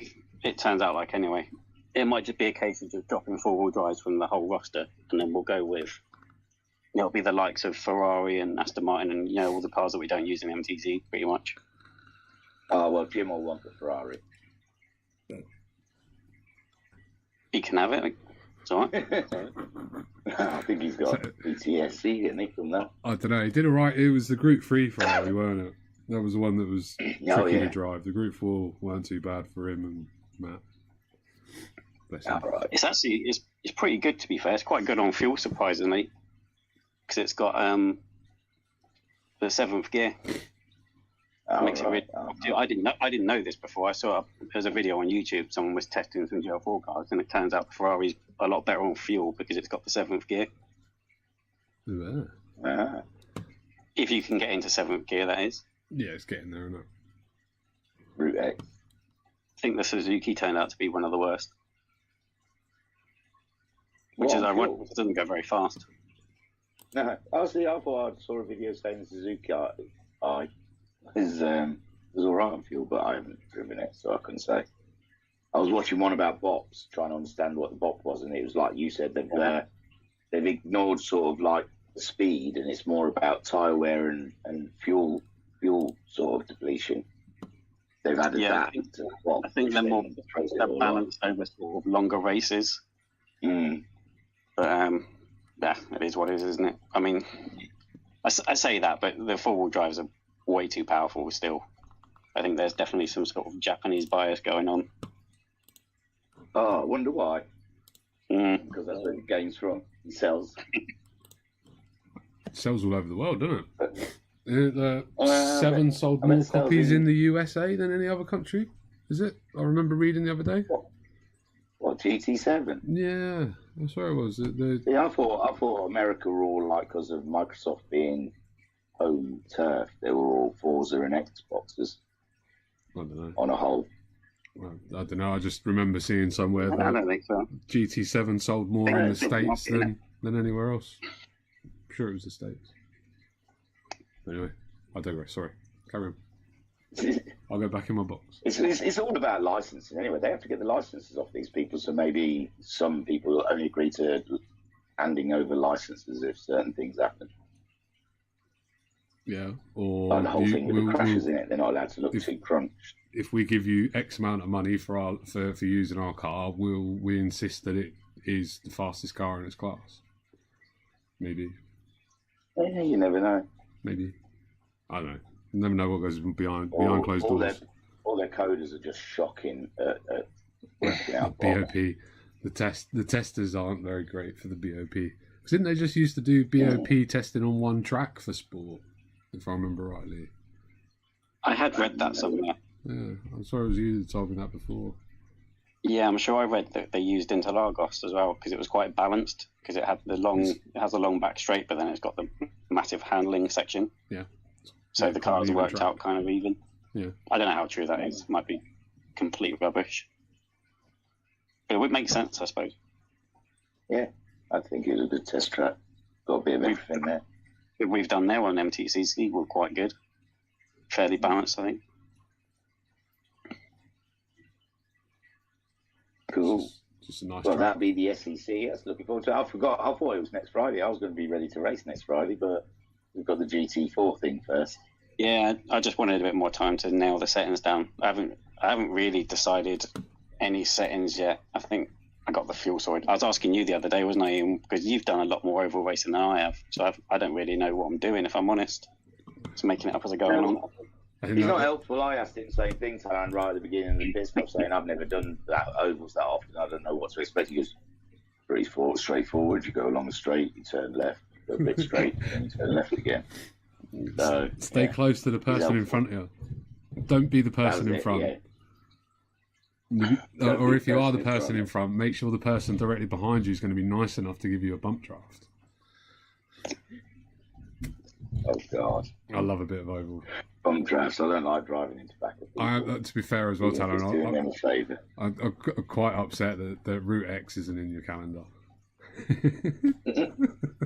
it turns out like anyway. It might just be a case of just dropping four-wheel drives from the whole roster, and then we'll go with it'll be the likes of Ferrari and Aston Martin and all the cars that we don't use in MTZ pretty much. Oh well, Jim will want the Ferrari. He can have it. It's all right. I think he's got PTSD, didn't he, from that? I don't know. He did all right. It was the Group 3 Ferrari, weren't it? That was the one that was tricky to drive. The Group 4 weren't too bad for him and Matt. Right. It's actually it's pretty good, to be fair. It's quite good on fuel, surprisingly, because it's got the 7th gear. Makes it really. I didn't know this before. I saw there's a video on YouTube. Someone was testing some GL4 cars, and it turns out the Ferrari's a lot better on fuel because it's got the 7th gear. Yeah. If you can get into 7th gear, that is. Yeah, it's getting there, isn't it? Route X. I think the Suzuki turned out to be one of the worst. Which is ironic because it doesn't go very fast. No, honestly, I thought I saw a video saying the Suzuki is all right on fuel, but I haven't driven it, so I couldn't say. I was watching one about bops, trying to understand what the bop was, and it was like you said, they've ignored sort of like the speed, and it's more about tyre wear and fuel sort of depletion. They've added that to the bop. I think they're more balanced over sort of longer races. But yeah, it is what it is, isn't it? I mean, I say that, but the 4-wheel drives are way too powerful still. I think there's definitely some sort of Japanese bias going on. Oh, I wonder why. Because that's where the game's from. It sells. It sells all over the world, doesn't it? 7 sold more copies in the USA than any other country. Is it? I remember reading the other day. What, GT7? Yeah, that's where it was. Yeah, I thought America were all like, because of Microsoft being home turf, they were all Forza and Xboxes. I don't know. On a whole. Well, I don't know. I just remember seeing somewhere that I don't think so. GT7 sold more in the States than anywhere else. I'm sure it was the States. Anyway, I digress. Sorry. Carry on. I'll go back in my box. It's all about licensing anyway. They have to get the licenses off these people, so maybe some people only agree to handing over licenses if certain things happen. Yeah, or the whole thing with the crashes in it, they're not allowed to look too crunched. If we give you X amount of money for using our car, we insist that it is the fastest car in its class. Maybe. Yeah, you never know. Maybe. I don't know. You never know what goes behind closed doors. All their coders are just shocking at working out. BOP. The testers aren't very great for the BOP. Because didn't they just used to do BOP testing on one track for sport, if I remember rightly? I had read that somewhere. Yeah, I'm sorry it was you that told me that before. Yeah, I'm sure I read that they used Interlagos as well because it was quite balanced because it has a long back straight, but then it's got the massive handling section. Yeah. So the cars worked out kind of even. Yeah. I don't know how true that is. It might be complete rubbish. But it would make sense, I suppose. Yeah, I think it was a good test track. Got a bit of everything there. We've done there on MTCC were quite good. Fairly balanced, I think. Cool. Just a nice well, track. that'd be the SEC. That's looking forward to it. I thought it was next Friday. I was going to be ready to race next Friday, but we've got the GT4 thing first. Yeah, I just wanted a bit more time to nail the settings down. I haven't really decided any settings yet. I think I got the fuel sorted. I was asking you the other day, wasn't I, Ian? Because you've done a lot more oval racing than I have, so I don't really know what I'm doing, if I'm honest. Just making it up as I go along. He's not helpful. I asked him the same thing, Taran, right at the beginning of the Pitstop, saying I've never done that ovals that often. I don't know what to expect. He goes pretty straightforward. You go along the straight, you turn left, go a bit straight, and you turn left again. So, stay close to the person in front of you. Don't be the person in front. Yeah. Or if you are the person in front, make sure the person directly behind you is going to be nice enough to give you a bump draft. Oh God, I love a bit of oval. Bump drafts. I don't like driving into back of people. To be fair as well, Talon, I'm quite upset that Route X isn't in your calendar.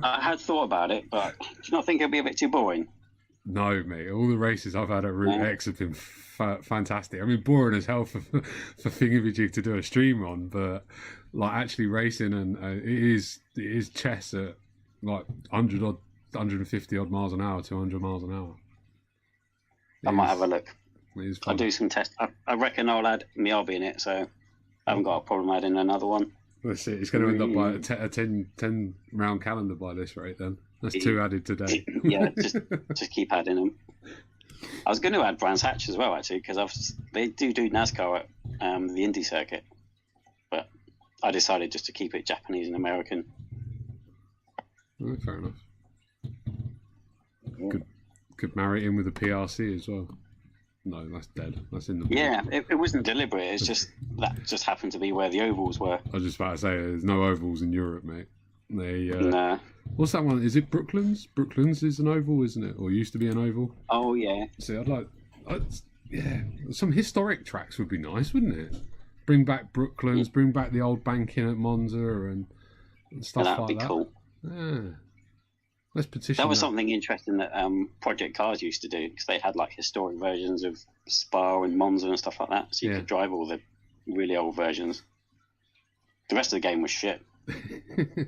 I had thought about it, but do you not think it'd be a bit too boring? No, mate. All the races I've had at Route X have been fantastic. I mean, boring as hell for Thingamajig to do a stream on, but like actually racing and it is chess at like 150 odd miles an hour, 200 miles an hour. I might have a look. I'll do some tests. I reckon I'll add Miyabi in it, so I haven't got a problem adding another one. That's it. It's going to end up by a 10 round calendar by this rate. Then that's 2 added today. Yeah, just keep adding them. I was going to add Brands Hatch as well, actually, because they do NASCAR at the Indy circuit, but I decided just to keep it Japanese and American. Oh, fair enough. Could marry it in with the PRC as well. No, that's dead. That's in the book. Yeah, it wasn't deliberate. It's just that just happened to be where the ovals were. I was just about to say there's no ovals in Europe, mate. Nah. What's that one? Is it Brooklands? Brooklands is an oval, isn't it? Or used to be an oval? Oh yeah. See, some historic tracks would be nice, wouldn't it? Bring back Brooklands, bring back the old banking at Monza and stuff like that. That'd be cool. Yeah. Let's petition. That was something interesting that Project Cars used to do, because they had like historic versions of Spa and Monza and stuff like that, so you could drive all the really old versions. The rest of the game was shit.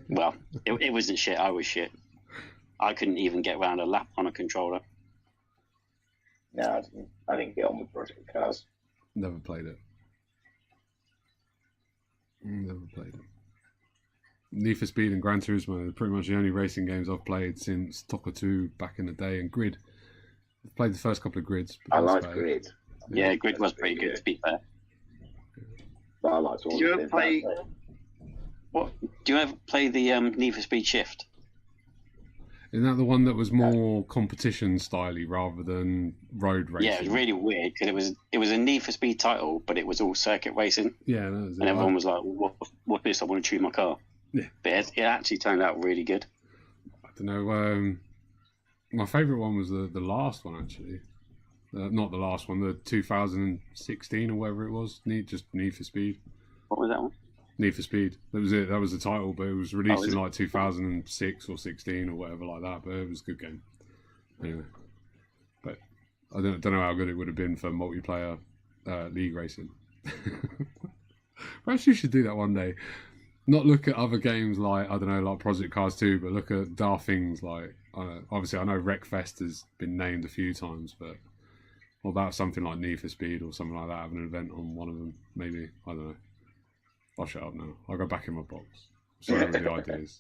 Well, it wasn't shit. I was shit. I couldn't even get around a lap on a controller. No, I didn't get on with Project Cars. Never played it. Need for Speed and Gran Turismo are pretty much the only racing games I've played since Toka 2 back in the day, and Grid. I've played the first couple of Grids. I like Grid. Yeah, Grid was pretty good, to be fair. But I liked all Did you ever play... What? Do you ever play the Need for Speed Shift? Isn't that the one that was more competition styley rather than road racing? Yeah, it was really weird, because it was a Need for Speed title, but it was all circuit racing. Yeah, that was it. And everyone was like, what this? I want to tune my car. Yeah. But it actually turned out really good. I don't know. My favourite one was the last one, actually. Not the last one, the 2016 or whatever it was. Need for Speed. What was that one? Need for Speed. That was it. That was the title, but it was released in like 2006 or 16 or whatever like that. But it was a good game. Anyway, but I don't know how good it would have been for multiplayer league racing. Perhaps you should do that one day. Not look at other games like, I don't know, like Project Cars 2, but look at daft things like, obviously I know Wreckfest has been named a few times, but what about something like Need for Speed or something like that, having an event on one of them, maybe? I don't know. I'll shut up now. I'll go back in my box. Sorry with the ideas.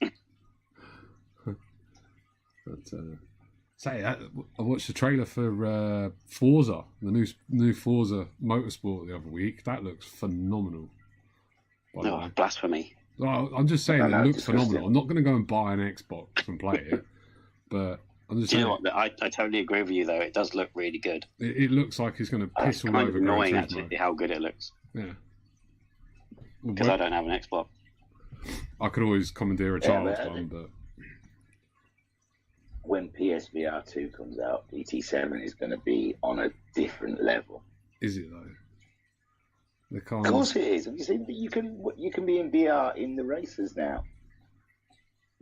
But, I watched the trailer for Forza, the new Forza Motorsport the other week. That looks phenomenal. No, blasphemy. Well, I'm just saying it looks phenomenal. I'm not going to go and buy an Xbox and play it, but I'm just saying. You know what? I totally agree with you, though. It does look really good. It looks like it's going to piss all over. It's annoying, actually, how good it looks. Yeah. Because I don't have an Xbox. I could always commandeer a child's one, but when PSVR 2 comes out, PT7 is going to be on a different level. Is it though? Of course it is. Have you seen that you can be in VR in the races now?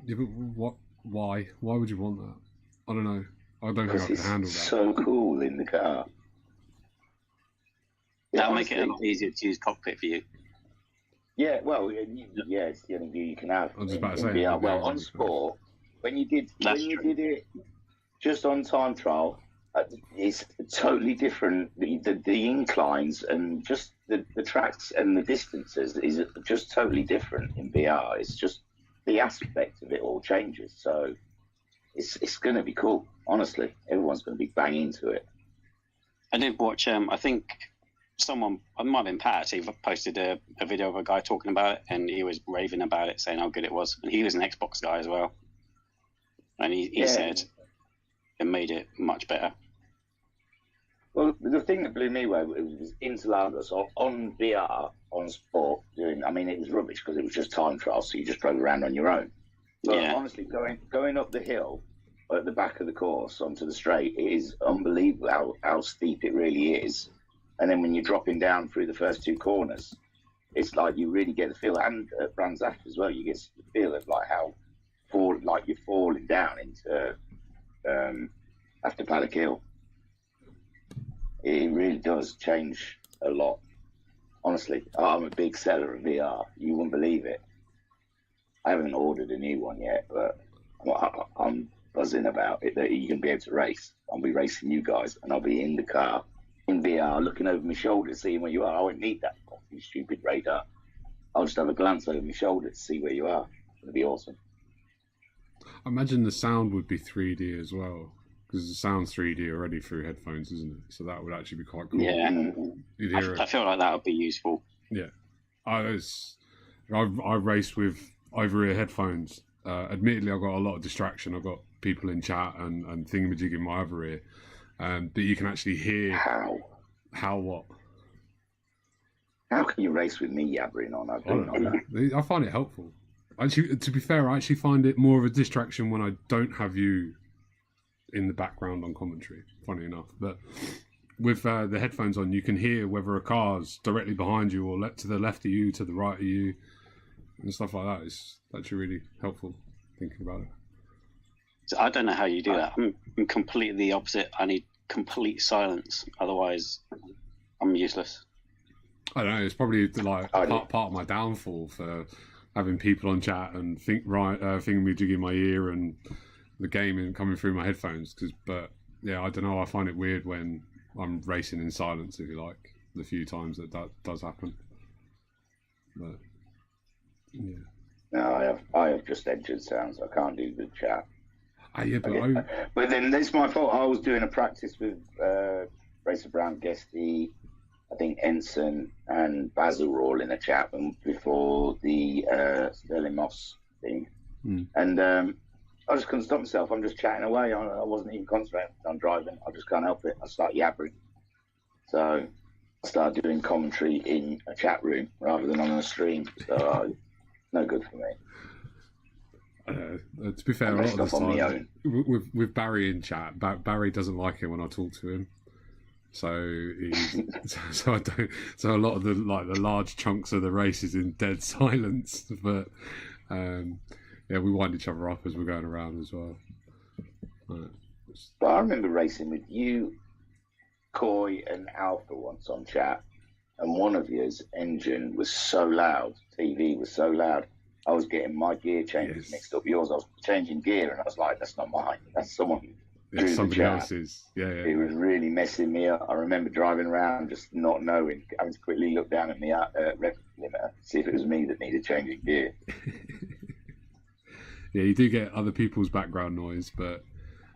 Yeah, but what? Why? Why would you want that? I don't know. I don't think I can handle that. So cool in the car. That'll make it a lot easier to use cockpit for you. Yeah, well, it's the only view you can have. I was about to say. VR. Well, on Sport, when you did it just on time trial, it's totally different. The inclines and just the tracks and the distances is just totally different in VR. It's just the aspect of it all changes. So it's going to be cool. Honestly, everyone's going to be banging into it. I did watch. I think someone, it might have been Pat, he posted a video of a guy talking about it, and he was raving about it, saying how good it was. And he was an Xbox guy as well. And he said it made it much better. Well, the thing that blew me away was Interlagos on VR, on Sport, it was rubbish because it was just time trial, so you just drove around on your own. But honestly, going up the hill at the back of the course onto the straight, it is unbelievable how steep it really is. And then when you're dropping down through the first two corners, it's like you really get the feel. And at Brands Hatch as well, you get the feel of like how you're falling down into after Paddock Hill. It really does change a lot. Honestly, I'm a big seller of VR. You wouldn't believe it. I haven't ordered a new one yet, but I'm buzzing about it that you can be able to race. I'll be racing you guys, and I'll be in the car in VR, looking over my shoulder, seeing where you are. I won't need that stupid radar. I'll just have a glance over my shoulder to see where you are. It'll be awesome. I imagine the sound would be 3D as well, because the sound's 3D already through headphones, isn't it? So that would actually be quite cool. Yeah, You'd hear I feel like that would be useful. Yeah, I raced with over-ear headphones. Admittedly, I got a lot of distraction. I got people in chat and thingamajig in my other ear, but you can actually hear how what. How can you race with me yabbering on? I find it helpful. Actually, to be fair, I actually find it more of a distraction when I don't have you in the background on commentary. Funny enough, but with the headphones on, you can hear whether a car's directly behind you or to the left of you, to the right of you, and stuff like that. It's actually really helpful thinking about it. So I don't know how you do that. I'm completely the opposite. I need complete silence, otherwise I'm useless. I don't know. It's probably like part of my downfall for having people on chat and thingamajig in my ear and the game and coming through my headphones. But yeah, I don't know. I find it weird when I'm racing in silence, if you like, the few times that does happen. But yeah. No, I have just entered sounds. I can't do the chat. But then it's my fault. I was doing a practice with Racer Brown, Guesty, I think Ensign and Basil were all in a chat before the Sterling Moss thing. And I just couldn't stop myself. I'm just chatting away. I wasn't even concentrating on driving. I just can't help it. I start yabbering. So I started doing commentary in a chat room rather than on a stream. So no good for me. To be fair, a lot of the time with Barry in chat, Barry doesn't like it when I talk to him. So so a lot of the large chunks of the race is in dead silence. But yeah, we wind each other up as we're going around as well. But I remember racing with you, Coy, and Alpha once on chat, and one of yours engine was so loud, TV was so loud, I was getting my gear changes mixed up. Yours, I was changing gear, and I was like, "That's not mine. That's someone." Somebody else's. Yeah. It was really messing me up. I remember driving around just not knowing, having to quickly look down at my rev limiter, see if it was me that needed changing gear. Yeah, you do get other people's background noise, but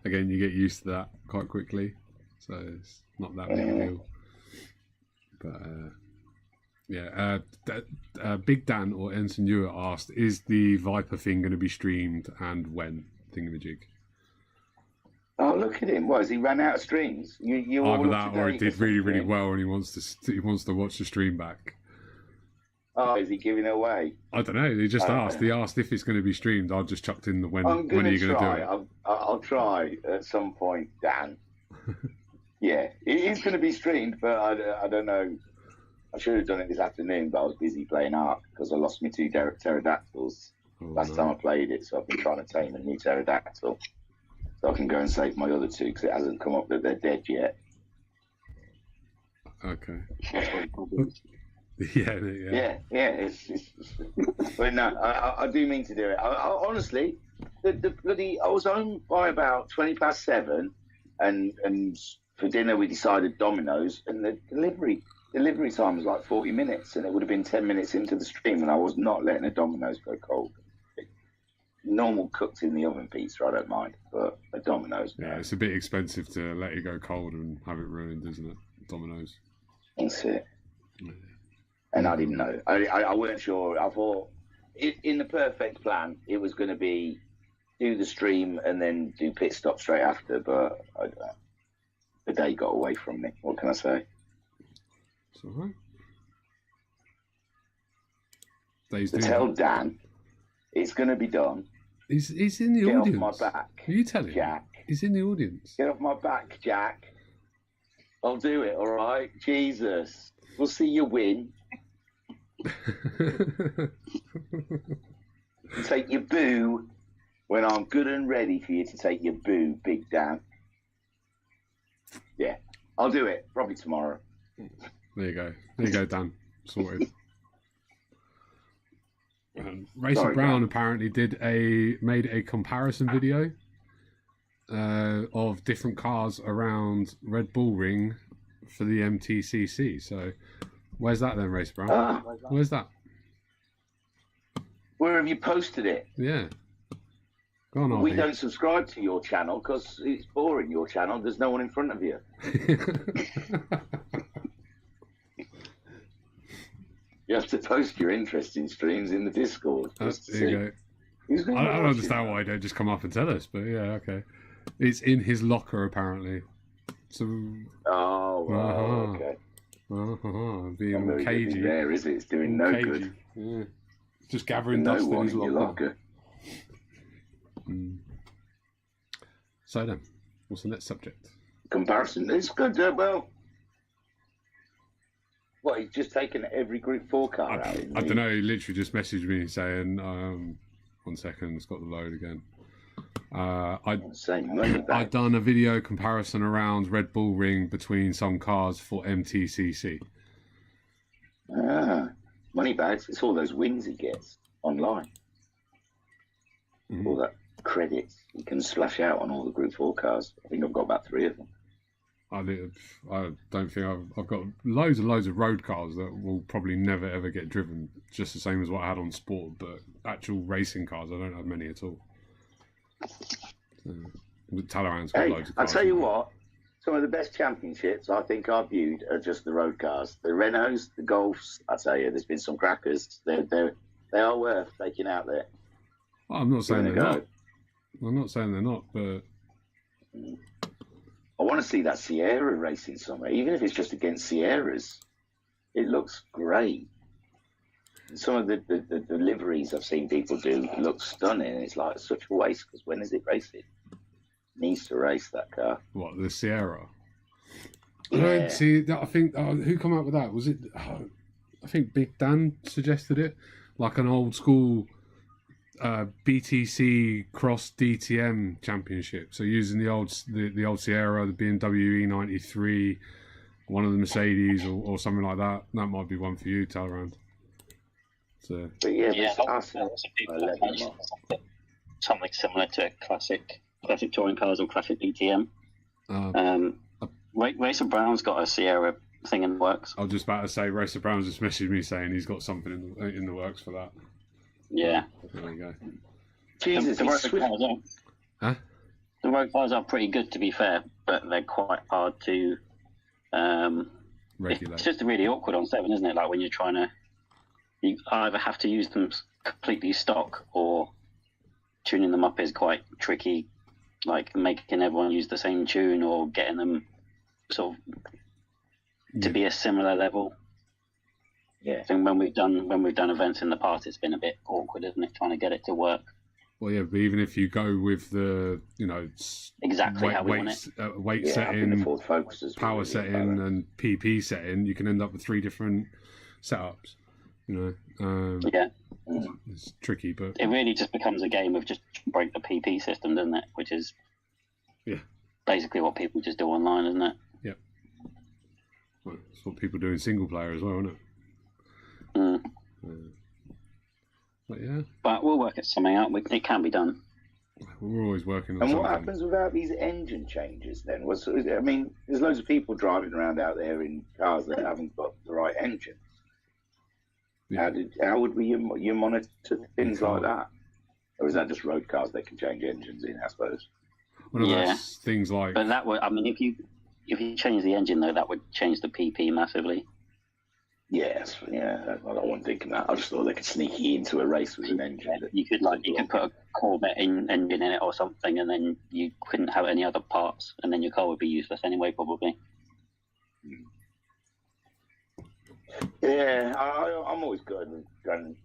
again, you get used to that quite quickly, so it's not that big a deal. But Big Dan or Ensign Ewer asked, "Is the Viper thing going to be streamed and when?" Thingamajig. Oh, look at him! What, has he ran out of streams? You either that, or it did really, really well, and he wants to watch the stream back. Oh, is he giving it away? I don't know. He just asked. He asked if it's going to be streamed. I just chucked in the when. When are you going to do it? I'll try at some point, Dan. Yeah, it is going to be streamed, but I don't know. I should have done it this afternoon, but I was busy playing Ark because I lost my 2 pterodactyls last time I played it. So I've been trying to tame a new pterodactyl, so I can go and save my other 2 because it hasn't come up that they're dead yet. Okay. Yeah. It's but no, I do mean to do it. I honestly, the bloody, I was home by about 7:20, and for dinner we decided Domino's, and the delivery time was like 40 minutes, and it would have been 10 minutes into the stream, and I was not letting a Domino's go cold. Normal cooked in the oven pizza, I don't mind, but a Domino's. Yeah, it's a bit expensive to let it go cold and have it ruined, isn't it? Domino's. That's it. And I didn't know. I weren't sure. I thought, in the perfect plan, it was going to be do the stream and then do pit stop straight after, but the day got away from me. What can I say? It's all right. Tell Dan it's going to be done. He's in the audience. Get off my back. Are you telling Jack? Me? He's in the audience. Get off my back, Jack. I'll do it, all right? Jesus. We'll see you win. You take your boo when I'm good and ready for you to take your boo, Big Dan. Yeah, I'll do it. Probably tomorrow. There you go, Dan. Sorted. Racer Brown apparently made a comparison video of different cars around Red Bull Ring for the MTCC. So, where's that then, Racer Brown? Where's that? Where have you posted it? Yeah. Go on, We RB. don't subscribe to your channel because it's boring, your channel. There's no one in front of you. You have to post your interesting streams in the Discord. There you go. I don't understand why he don't just come up and tell us, but yeah, okay. It's in his locker, apparently. So. Okay. Being all cagey. There, is it? It's doing no cagey. good. Yeah. Just gathering dust in his locker. So then, what's the next subject? Comparison. It's good. What, he's just taken every Group 4 car out? I don't know. He literally just messaged me saying, 1 second, it's got the load again. I'd done a video comparison around Red Bull Ring between some cars for MTCC. Money bags. It's all those wins he gets online. All that credits he can splash out on all the Group 4 cars. I think I've got about 3 of them. I don't think I've got loads and loads of road cars that will probably never ever get driven, just the same as what I had on Sport, but actual racing cars I don't have many at all. Talleyrand's got loads of cars. I'll tell you what, some of the best championships I think I've viewed are just the road cars. The Renaults, the Golfs, I tell you, there's been some crackers. They are worth taking out there. I'm not saying they're not. I'm not saying they're not, but I want to see that Sierra racing somewhere, even if it's just against Sierras. It looks great. Some of the liveries I've seen people do look stunning. It's like such a waste because when is it racing? Needs to race that car. What, the Sierra? Yeah. I don't see that. I think who came up with that? Was it? I think Big Dan suggested it, like an old school BTC Cross DTM championship. So using the old Sierra, the BMW E93, one of the Mercedes, or something like that. That might be one for you, Talleyrand. So. But yeah, something similar to classic touring cars or classic DTM. Racer Brown's got a Sierra thing in the works. I was just about to say, Racer Brown's just messaged me saying he's got something in the works for that. Yeah. There you go. Jesus, the road cars are pretty good, to be fair, but they're quite hard to regulate. It's just really awkward on 7, isn't it? Like when you're trying to, you either have to use them completely stock, or tuning them up is quite tricky. Like making everyone use the same tune, or getting them sort of to be a similar level. Yeah. I think when we've done events in the past, it's been a bit awkward, isn't it, trying to get it to work? Well, yeah, but even if you go with the, exactly how we want it, weight setting, power setting, and PP setting, you can end up with 3 different setups. Yeah, it's tricky, but it really just becomes a game of just break the PP system, doesn't it? Which is basically what people just do online, isn't it? Yeah, well, it's what people do in single player as well, isn't it? But yeah. But we'll work something out. It can be done. We're always working on something. And what happens without these engine changes then? I mean, there's loads of people driving around out there in cars that haven't got the right engine. Yeah. How would you monitor things like that? Or is that just road cars they can change engines in, I suppose? Well, things like... But that would, I mean, if you change the engine, though, that would change the PP massively. Yes, I wasn't thinking that. I just thought they could sneak you into a race with an engine. You could put a Corvette engine in it or something, and then you couldn't have any other parts, and then your car would be useless anyway, probably. Yeah, I'm always good with Gran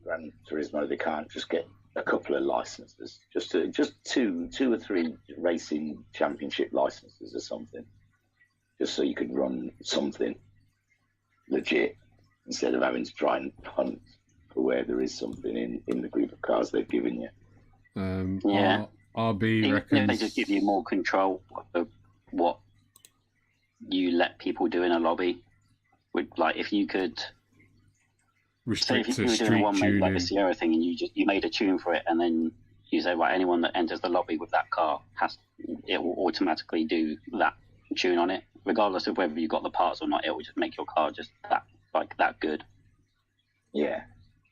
Turismo. They can't just get a couple of licenses, just 2 or 3 racing championship licenses or something, just so you could run something legit, instead of having to try and hunt for where there is something in the group of cars they've given you. RB reckons... They just give you more control of what you let people do in a lobby. Like, if you could... Restrict if you were doing one made like the Sierra thing, and you made a tune for it, and then you say, right, anyone that enters the lobby with that car, it will automatically do that tune on it, regardless of whether you got the parts or not. It will just make your car just that good. Yeah.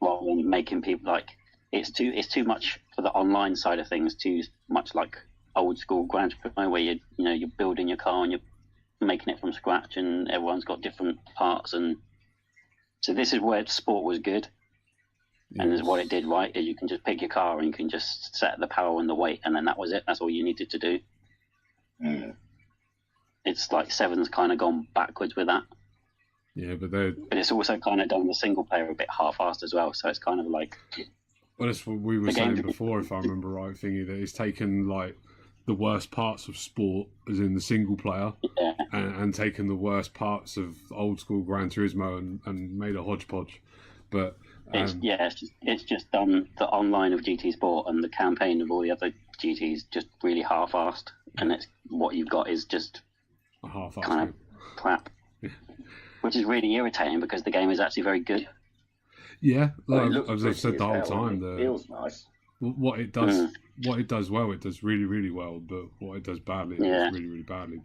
Rather than making people, like, it's too much for the online side of things. Too much like old school Gran Turismo, where you're building your car and you're making it from scratch, and everyone's got different parts. And so this is where sport was good. And this is what it did right. Is you can just pick your car and you can just set the power and the weight, and then that was it. That's all you needed to do. Mm. It's like 7's kind of gone backwards with that. Yeah, but it's also kind of done the single player a bit half-assed as well. So it's kind of like. Well, that's what we were saying before, if I remember right, thingy, that it's taken like the worst parts of sport, as in the single player, and taken the worst parts of old school Gran Turismo and made a hodgepodge. But it's just done the online of GT Sport and the campaign of all the other GTs just really half-assed, and it's what you've got is just a half-assed kind of crap, which is really irritating because the game is actually very good. Yeah, as I've said the whole time, it feels nice. What it does well, it does really, really well. But what it does badly, it does really, really badly.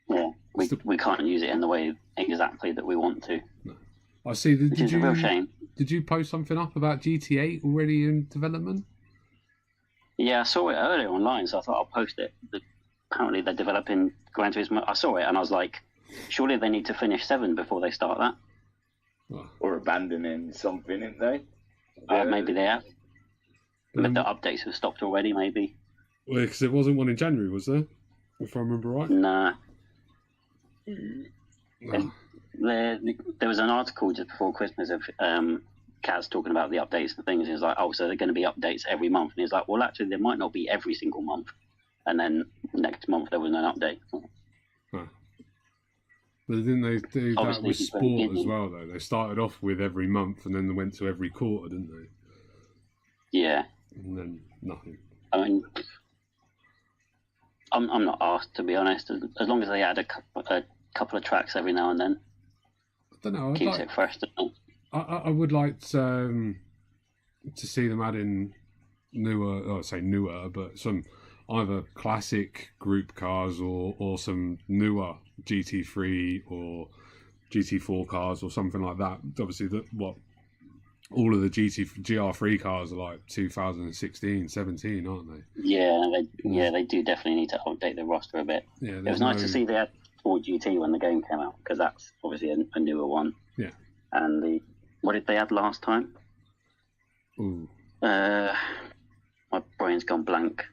But we can't use it in the way exactly that we want to. No. I see. Which is a real shame. Did you post something up about GT8 already in development? Yeah, I saw it earlier online, so I thought I'll post it. Apparently, they're developing Gran Turismo. I saw it and I was like, surely they need to finish 7 before they start that. Or abandoning something, isn't they? Maybe they have. But the updates have stopped already, maybe. Well, because there wasn't one in January, was there? If I remember right. Nah. There was an article just before Christmas of Kaz talking about the updates and things. He was like, oh, so they're going to be updates every month. And he was like, well, actually, there might not be every single month. And then next month there was no update. Huh. But didn't they do that with sport as well, though? They started off with every month and then they went to every quarter, didn't they? Yeah. And then nothing. I mean, I'm not asked, to be honest. As long as they add a couple of tracks every now and then. I don't know. Keeps it fresh. I would like to see them add in newer, but some either classic group cars or some newer GT3 or GT4 cars or something like that. Obviously, all of the GR3 cars are like 2016, 17, aren't they? Yeah, they do definitely need to update the roster a bit. Yeah, it was nice to see they had Ford GT when the game came out, because that's obviously a newer one. Yeah. And what did they add last time? Ooh. My brain's gone blank.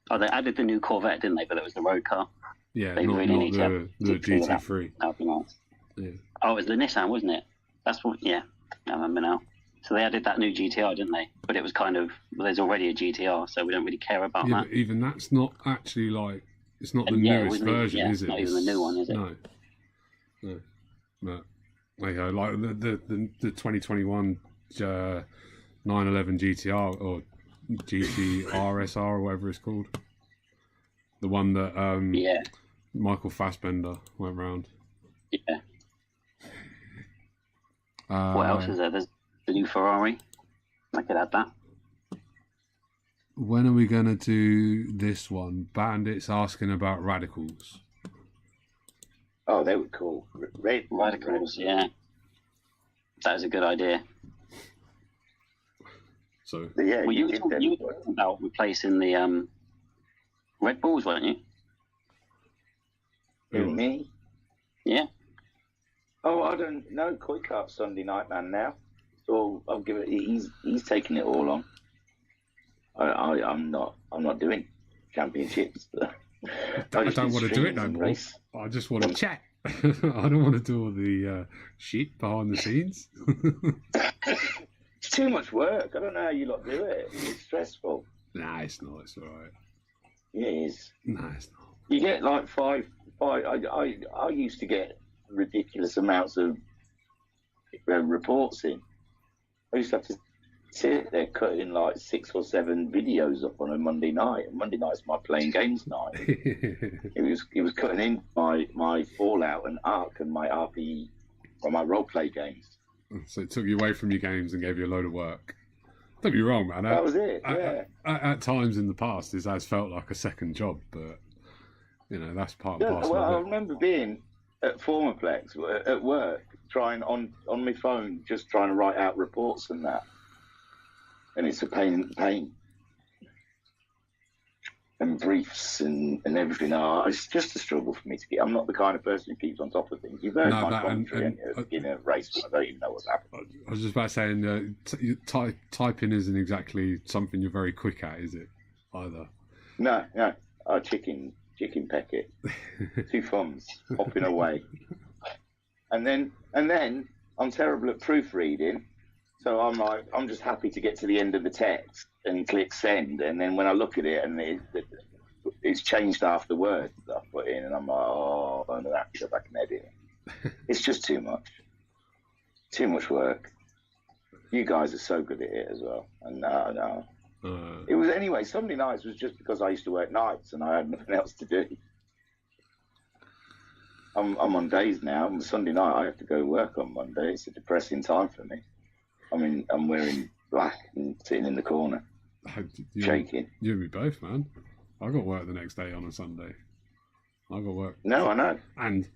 Oh, they added the new Corvette, didn't they? But it was the road car. Yeah, not the GT3. That would be nice. Yeah. Oh, it was the Nissan, wasn't it? That's what. Yeah, I remember now. So they added that new GTR, didn't they? But it was kind of, there's already a GTR, so we don't really care about that. But even that's not actually like, it's not the newest version, is it? It's not even the new one, is it? No. But like the 2021 911 GTR or GTRSR or whatever it's called, the one that Michael Fassbender went round. Yeah. What else is there? There's the new Ferrari. I could add that. When are we going to do this one? Bandits asking about radicals. Oh, they were cool. Radicals, yeah. That is a good idea. So, yeah, well, you were talking about replacing the Red Bulls, weren't you? Who, me? Yeah. Oh, I don't know. Quick Up Sunday night, man. Now, so I'll give it. He's taking it all on. I'm not doing championships. I don't want to do it no more. I just want to chat. I don't want to do all the shit behind the scenes. It's too much work. I don't know how you lot do it. It's stressful. Nah, it's not. It's all right. It is. Nah, it's not. You get like five. I used to get ridiculous amounts of reports in. I used to have to sit there cutting like 6 or 7 videos up on a Monday night. And Monday night's my playing games night. It was cutting in my Fallout and Ark and my RP or my role play games. So it took you away from your games and gave you a load of work. Don't be wrong, man. That was it. Yeah. At times in the past, it has felt like a second job, but that's part and parcel. Well, of it. I remember being at Formaplex at work, trying on my phone, just trying to write out reports and that. and it's a pain. And briefs and everything are. It's just a struggle for me to get. I'm not the kind of person who keeps on top of things. You've heard my commentary in a race, but I don't even know what's happening. I was just about saying, typing isn't exactly something you're very quick at, is it? Either. No. Chicken peck it. 2 thumbs, hopping away. And then I'm terrible at proofreading. So I'm just happy to get to the end of the text and click send, and then when I look at it and it's changed half the words that I put in, and I'm like, I'm gonna have to go back and edit it. It's just too much work. You guys are so good at it as well, and no. It was anyway. Sunday nights was just because I used to work nights and I had nothing else to do. I'm on days now. On Sunday night, I have to go work on Monday. It's a depressing time for me. I'm wearing black and sitting in the corner, shaking. You and me both, man. I got work the next day on a Sunday. I got work. No, I know. And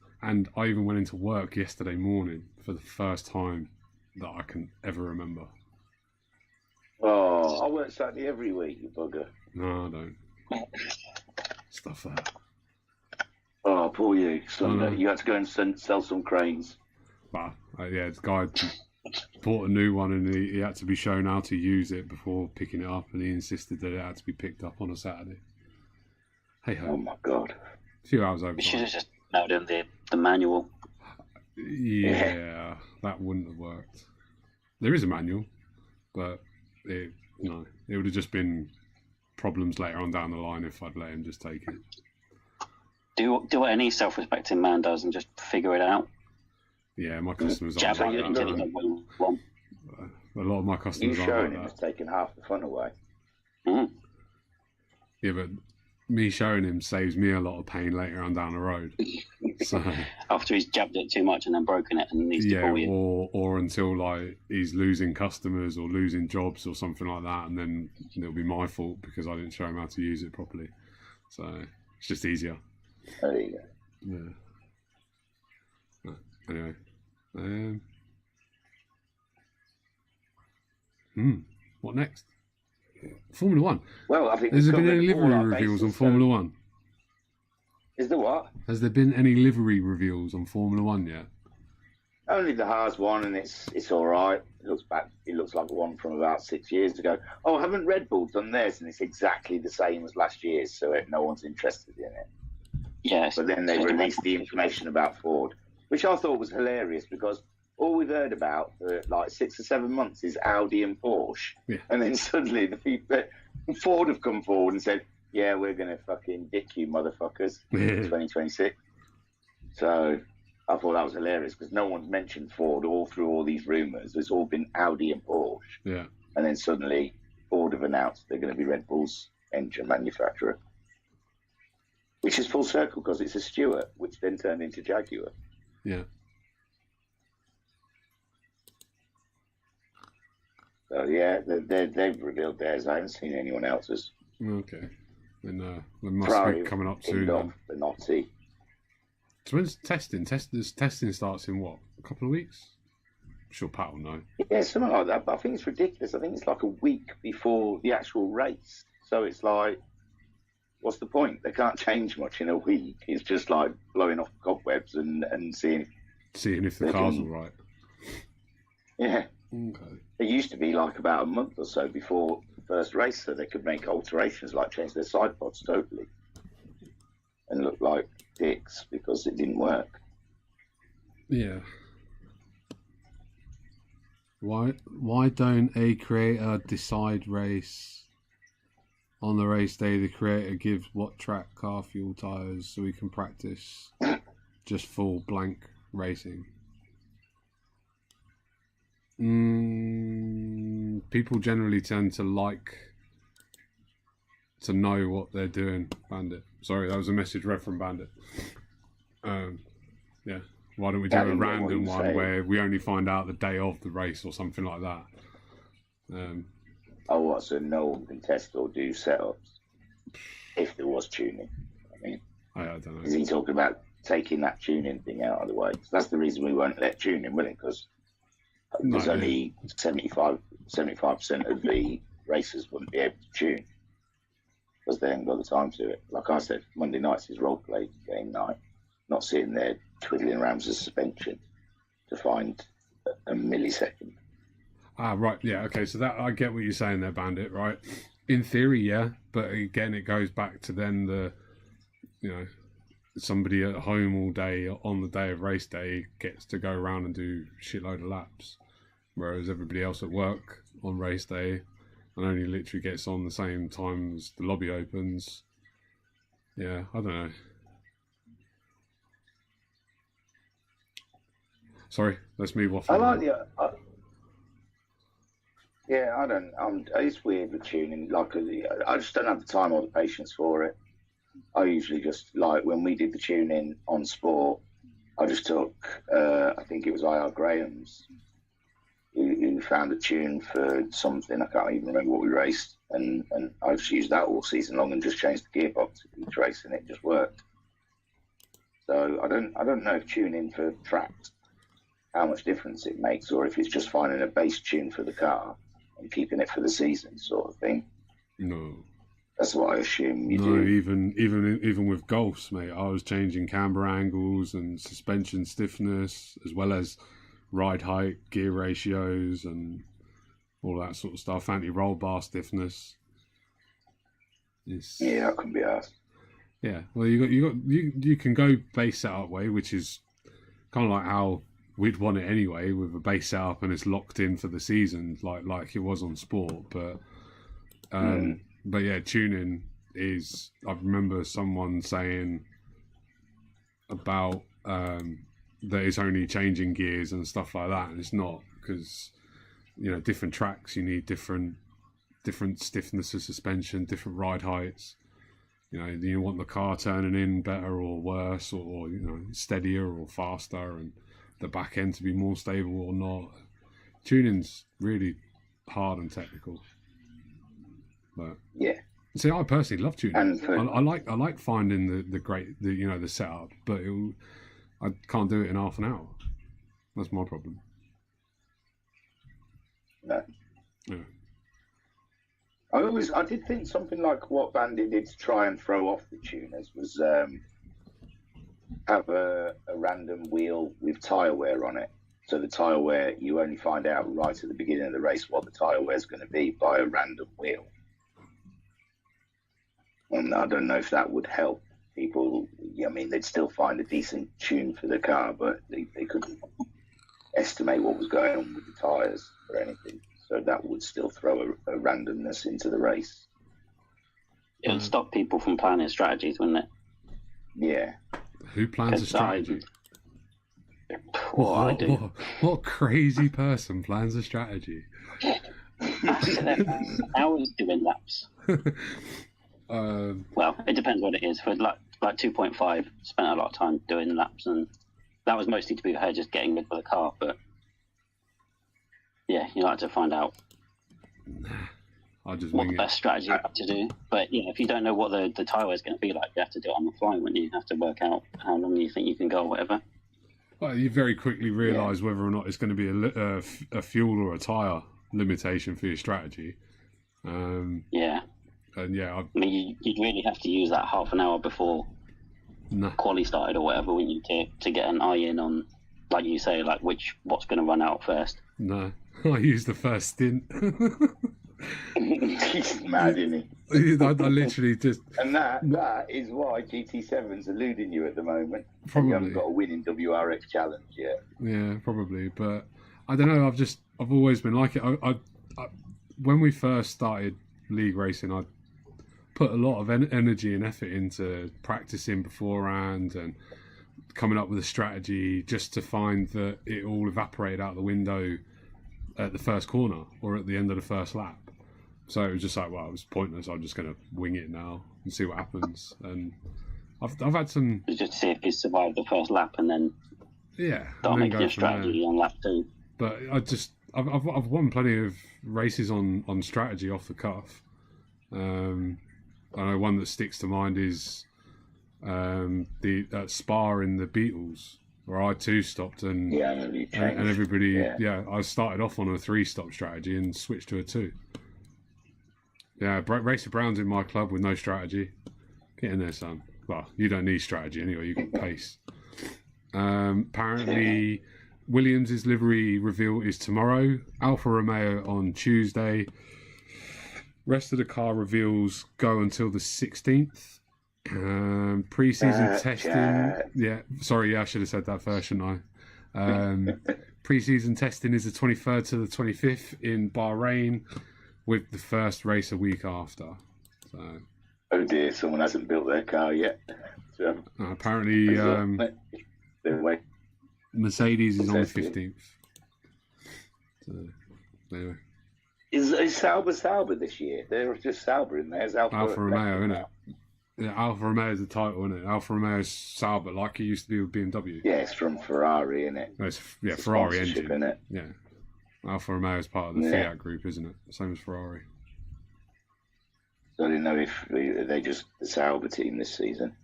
I even went into work yesterday morning for the first time that I can ever remember. Oh, I work Saturday every week, you bugger. No, I don't. Stuff that. Oh, poor you. Sunday, you had to go and sell some cranes. Bah, yeah, the guy bought a new one and he had to be shown how to use it before picking it up, and he insisted that it had to be picked up on a Saturday. Hey ho. Oh my God. A few hours over. You should have just nailed in the manual. Yeah, that wouldn't have worked. There is a manual, but it would have just been problems later on down the line if I'd let him just take it. Do what any self-respecting man does and just figure it out. Yeah, my customers aren't Jab like it until that. A lot of my customers aren't showing like him that. has taken half the fun away. Mm. Yeah, but me showing him saves me a lot of pain later on down the road. So After he's jabbed it too much and then broken it and needs to call you. or until like he's losing customers or losing jobs or something like that, and then it'll be my fault because I didn't show him how to use it properly. So it's just easier. There you go. Yeah. Anyway. What next? Formula One. Well, I think Has there been any livery reveals on Formula One? Is there what? Has there been any livery reveals on Formula One yet? Only the Haas one, and it's all right. It looks like one from about 6 years ago. Oh, haven't Red Bull done theirs? And it's exactly the same as last year's, so no one's interested in it. Yes. But then they released the information about Ford, which I thought was hilarious because all we've heard about for like 6 or 7 months is Audi and Porsche. Yeah. And then suddenly the people Ford have come forward and said, yeah, we're going to fucking dick you motherfuckers in 2026. So I thought that was hilarious because no one's mentioned Ford all through all these rumours. It's all been Audi and Porsche. Yeah. And then suddenly Ford have announced they're going to be Red Bull's engine manufacturer. Which is full circle because it's a Stewart, which then turned into Jaguar. Yeah. So yeah, they've revealed theirs. I haven't seen anyone else's. Okay. Then they must be coming up soon. The Nazi. So when's testing? Testing starts in what? A couple of weeks? I'm sure Pat will know. Yeah, something like that. But I think it's ridiculous. I think it's like a week before the actual race. So it's like, what's the point? They can't change much in a week. It's just like blowing off cobwebs and seeing if the car's all right. Yeah. Okay. It used to be like about a month or so before the first race, so they could make alterations like change their side pods totally and look like dicks because it didn't work. Yeah. Why don't a creator decide race on the race day? The creator gives what track, car, fuel, tyres, so we can practice just full blank racing. People generally tend to like to know what they're doing. Bandit. Sorry, that was a message read from Bandit. Yeah. Why don't we do a random one where we only find out the day of the race or something like that? Oh, what? So no one can test or do setups if there was tuning. I mean, I don't know. Is he talking about taking that tuning thing out of the way? So that's the reason we won't let tuning, will it? Because there's only 75 75% of the racers wouldn't be able to tune because they haven't got the time to do it. Like I said, Monday nights is role play game night, not sitting there twiddling around with suspension to find a millisecond. Ah, right, yeah, okay, so that I get what you're saying there, Bandit, right? In theory, yeah, but again, it goes back to then somebody at home all day on the day of race day gets to go around and do shitload of laps, whereas everybody else at work on race day and only literally gets on the same time as the lobby opens. Yeah, I don't know. Sorry, let's move off. I like the. Yeah, I don't. It's weird with tuning. Like, I just don't have the time or the patience for it. I usually just, like, when we did the tuning on Sport, I just took, I think it was I.R. Graham's, who found a tune for something. I can't even remember what we raced, and I just used that all season long and just changed the gearbox each race, and it just worked. So I don't know if tuning for tracks, how much difference it makes, or if it's just finding a base tune for the car and keeping it for the season sort of thing. No. That's what I assume you do. Even with golfs, mate, I was changing camber angles and suspension stiffness, as well as ride height, gear ratios, and all that sort of stuff. Anti-roll bar stiffness. Yeah, that can be asked. Yeah, well, you can go base setup way, which is kind of like how we'd want it anyway, with a base setup and it's locked in for the season, like it was on Sport. But yeah, tuning is. I remember someone saying about that it's only changing gears and stuff like that, and it's not, because different tracks you need different stiffness of suspension, different ride heights. You want the car turning in better or worse, or steadier or faster, and the back end to be more stable or not. Tuning's really hard and technical. But yeah, see, I personally love tuning. I like finding the setup, but I can't do it in half an hour. That's my problem. No. Yeah. I did think something like what Bandit did to try and throw off the tuners was have a random wheel with tyre wear on it. So the tyre wear, you only find out right at the beginning of the race what the tyre wear is going to be by a random wheel. And I don't know if that would help people. I mean, they'd still find a decent tune for the car, but they couldn't estimate what was going on with the tyres or anything. So that would still throw a randomness into the race. It would stop people from planning strategies, wouldn't it? Yeah. Who plans a strategy? I do. What crazy person plans a strategy? Hours doing laps. Well, it depends what it is. For like 2.5, spent a lot of time doing laps, and that was mostly to be her just getting rid of the car. But yeah, you like to find out what the best strategy to do. But if you don't know what the tyre is going to be like, you have to do it on the fly. When you have to work out how long you think you can go or whatever. Well, you very quickly realise whether or not it's going to be a fuel or a tyre limitation for your strategy. Yeah. And yeah, I mean, you'd really have to use that half an hour before quali started or whatever, when you to get an eye in on, like you say, like what's going to run out first. No, I used the first stint. He's mad, isn't he? I literally just. And that is why GT7's eluding you at the moment. Probably. You haven't got a win in WRX Challenge yet. Yeah, probably. But I don't know. I've always been like it. I when we first started league racing, I put a lot of energy and effort into practicing beforehand and coming up with a strategy, just to find that it all evaporated out the window at the first corner or at the end of the first lap. So it was just like, well, it was pointless. I'm just going to wing it now and see what happens. And I've had some... Just to see if you survive the first lap and then start making your strategy on lap 2. But I've won plenty of races on strategy off the cuff. I know one that sticks to mind is the Spa in the Beatles where I 2-stopped and and everybody, I started off on a 3-stop strategy and switched to a 2. Yeah, Racer Brown's in my club with no strategy. Get in there, son. Well, you don't need strategy anyway. You got pace. Apparently, Williams' livery reveal is tomorrow. Alfa Romeo on Tuesday. Rest of the car reveals go until the 16th. Pre-season testing. Yeah, sorry, I should have said that first, shouldn't I? Pre-season testing is the 23rd to the 25th in Bahrain, with the first race a week after. So. Oh dear, someone hasn't built their car yet. So, apparently, Mercedes is on the 15th. So, anyway. Is Sauber this year? They're just Sauber in there. Alfa Romeo, isn't it? Yeah, Alfa Romeo is the title, isn't it? Alfa Romeo's Sauber, like it used to be with BMW. Yeah, it's from Ferrari, isn't it? No, it's Ferrari engine. Isn't it? Yeah. Alfa Romeo is part of the Fiat group, isn't it? Same as Ferrari. So I didn't know if they just the Sauber team this season.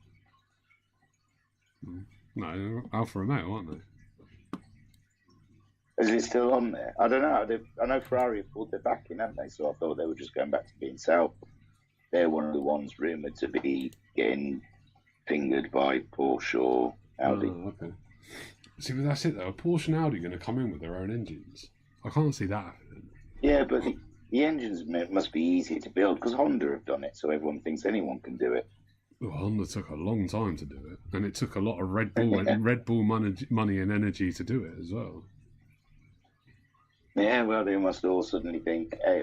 No, Alfa Romeo, aren't they? Is it still on there? I don't know. I know Ferrari have pulled their back in, haven't they? So I thought they were just going back to being Sauber. They're one of the ones rumoured to be getting fingered by Porsche or Audi. Oh, okay. See, but that's it though. Are Porsche and Audi going to come in with their own engines? I can't see that happening. Yeah, but the engines must be easy to build because Honda have done it, so everyone thinks anyone can do it. Well, Honda took a long time to do it, and it took a lot of Red Bull and Red Bull money and energy to do it as well. Yeah, well, they must all suddenly think, hey,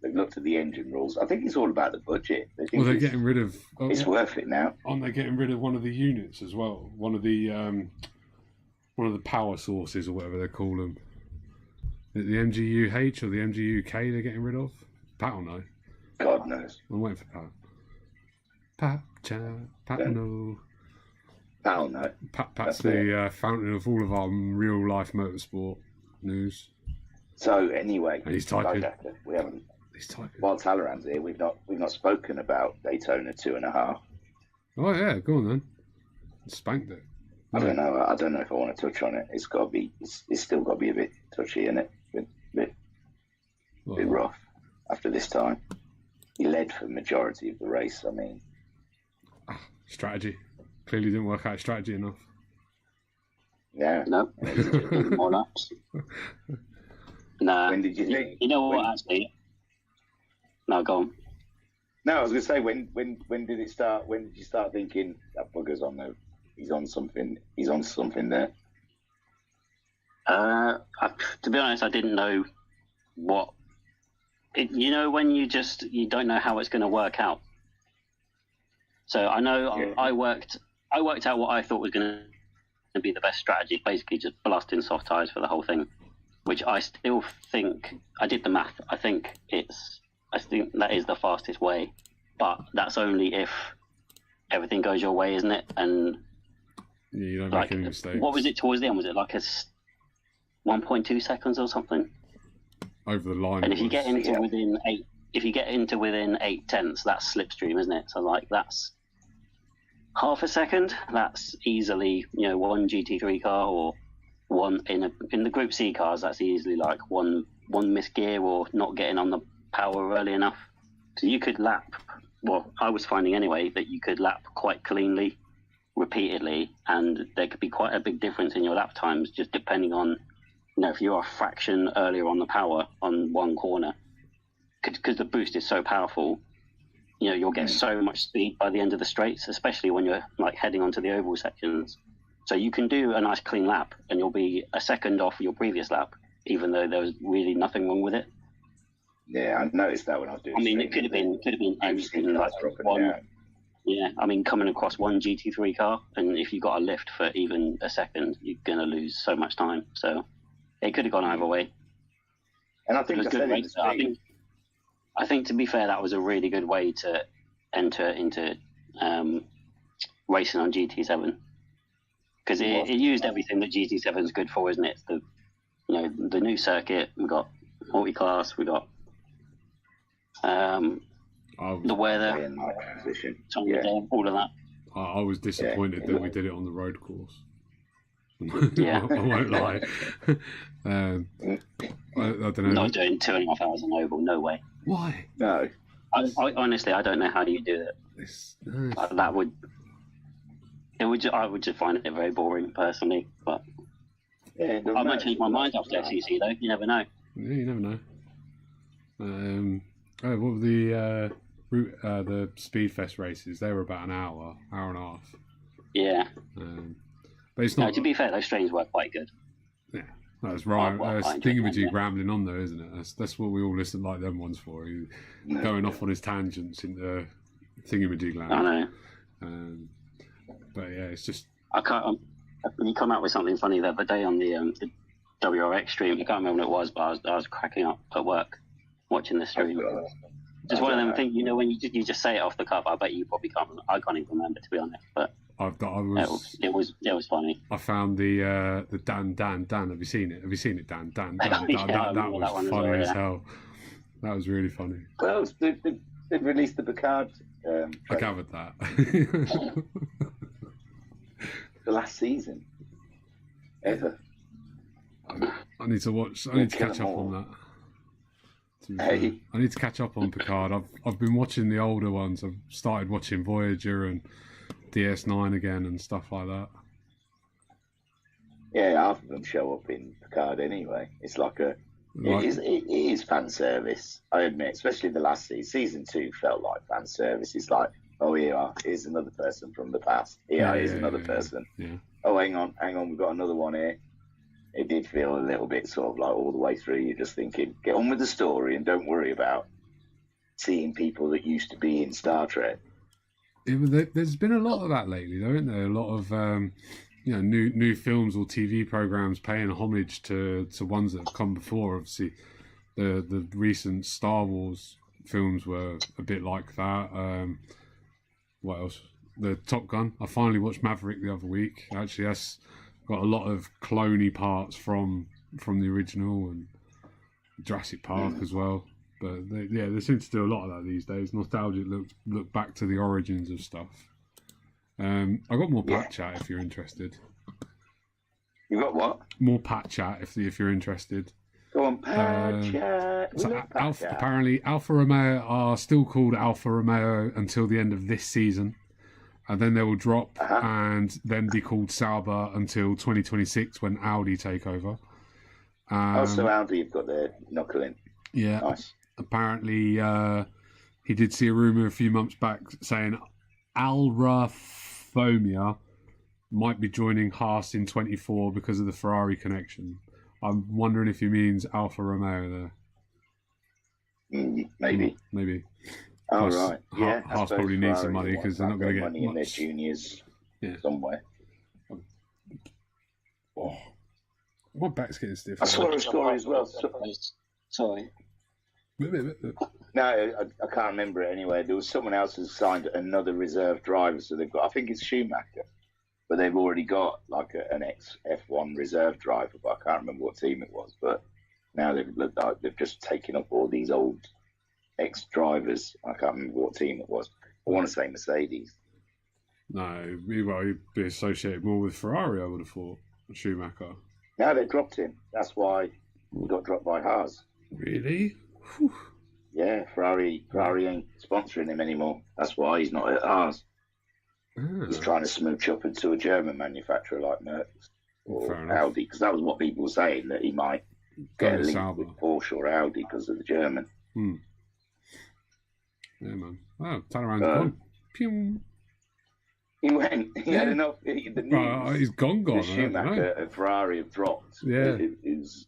they've looked at the engine rules. I think it's all about the budget. They're getting rid of. It's worth it now. Aren't they getting rid of one of the units as well? One of the power sources or whatever they call them. The MGU-H or the MGU-K they're getting rid of? Pat will know. God knows. I'm waiting for Pat. Pat will know. Pat will know. Pat's the fountain of all of our real-life motorsport news. So anyway, and he's typing. We haven't. He's typing. While Talleyrand's here, we've not spoken about Daytona 2.5. Oh yeah, go on then. Spanked it. I don't know. I don't know if I want to touch on it. It's got to be. It's still got to be a bit touchy, isn't it? Bit rough after this time. He led for the majority of the race. I mean, strategy clearly didn't work out. Strategy enough. Yeah. No. More laps. Nah. When did you think? You know what? Actually, no, go on. No, I was going to say when did it start? When did you start thinking that bugger's on there? He's on something. He's on something there. To be honest, I didn't know what. You know when you don't know how it's going to work out. So I know I worked out what I thought was going to be the best strategy. Basically, just blasting soft tires for the whole thing, which I still think I did the math. I think that is the fastest way, but that's only if everything goes your way, isn't it? And you don't make any mistakes. What was it towards the end? Was it like 1.2 seconds or something? Over the line. And if you get into within 8/10, that's slipstream, isn't it? So like that's half a second. That's easily one GT3 car or one in the Group C cars. That's easily like one missed gear or not getting on the power early enough. So you could lap. Well, I was finding anyway that you could lap quite cleanly, repeatedly, and there could be quite a big difference in your lap times just depending on. If you're a fraction earlier on the power on one corner, because the boost is so powerful, you'll get so much speed by the end of the straights, especially when you're like heading onto the oval sections. So you can do a nice clean lap, and you'll be a second off your previous lap, even though there was really nothing wrong with it. Yeah, I noticed that when I was doing. I mean, it could have been anything like one. Down. Yeah, I mean, coming across one GT3 car, and if you got a lift for even a second, you're gonna lose so much time. So. It could have gone either way. And I think I think to be fair, that was a really good way to enter into racing on GT7 because it used everything that GT7 is good for, isn't it? It's the new circuit. We got multi-class. We got the weather, all of that. I was disappointed that we did it on the road course. Yeah. I won't lie. I don't know. Not doing 2.5 hours on Oval, no way. Why? No. I honestly, I don't know how you do it. That would. I would just find it very boring personally, but Yeah, I might change my mind after SEC though. You never know. Yeah, you never know. What were the Speedfest races? They were about an hour and a half. Yeah. But it's not. No, to be fair, those trains were quite good. Yeah, that's right. Well, Thingamajig rambling on there, isn't it? That's what we all listen like them ones for. Going off on his tangents into Thingamajig land. I know. But yeah, it's just. I can't. You come out with something funny the other day on the WRX stream. I can't remember what it was, but I was cracking up at work watching the stream. Just one of them things, when you just say it off the cuff. I bet you probably can't. I can't even remember, to be honest. But it was funny. I found the Dan. Have you seen it? Dan? Yeah, that was funny as hell. That was really funny. Well, they've released the Picard. I gathered that. The last season ever. I need to watch. I need to catch up on that. I need to catch up on Picard. I've been watching the older ones. I've started watching Voyager and DS9 again and stuff like that. Yeah, half of them show up in Picard anyway. It's like it is fan service. I admit, especially the last season. Season 2 felt like fan service. It's like, oh, here's another person from the past. Here's another person. Yeah. Oh, hang on, we've got another one here. It did feel a little bit sort of like all the way through. You're just thinking, get on with the story and don't worry about seeing people that used to be in Star Trek. There's been a lot of that lately, though, isn't there? A lot of new films or TV programs paying homage to ones that have come before. Obviously, the recent Star Wars films were a bit like that. What else? The Top Gun. I finally watched Maverick the other week. Actually, that's got a lot of cloney parts from the original and Jurassic Park as well. But they seem to do a lot of that these days. Nostalgic look back to the origins of stuff. I got more Pat chat if you're interested. You got what? More Pat chat if you're interested. Go on, Pat chat. So apparently, Alfa Romeo are still called Alfa Romeo until the end of this season. And then they will drop and then be called Sauber until 2026 when Audi take over. So Audi have got their knuckle in. Yeah. Nice. Apparently, he did see a rumour a few months back saying Alfa Romeo might be joining Haas in 24 because of the Ferrari connection. I'm wondering if he means Alfa Romeo there. Maybe. Oh, right. Yeah. Haas probably needs some money because they're not going to get money in their juniors somewhere. Oh. My back's getting stiff. I saw a story as well. Sorry. No, I can't remember it anyway. There was someone else who signed another reserve driver, so they've got. I think it's Schumacher, but they've already got like an ex-F1 reserve driver. But I can't remember what team it was. But now they've just taken up all these old ex-drivers. I can't remember what team it was. I want to say Mercedes. No, he'd be associated more with Ferrari, I would have thought. Schumacher. No, they dropped him. That's why he got dropped by Haas. Really? Whew. Yeah, Ferrari ain't sponsoring him anymore. That's why he's not at Haas. He's trying to smooch up into a German manufacturer like Merc or Audi, because that was what people were saying, that he might get a link with Porsche or Audi because of the German. Yeah, man. Oh, turn around, gone. Pew. He went. He had enough. He's gone. The Schumacher and Ferrari have dropped. Yeah, it was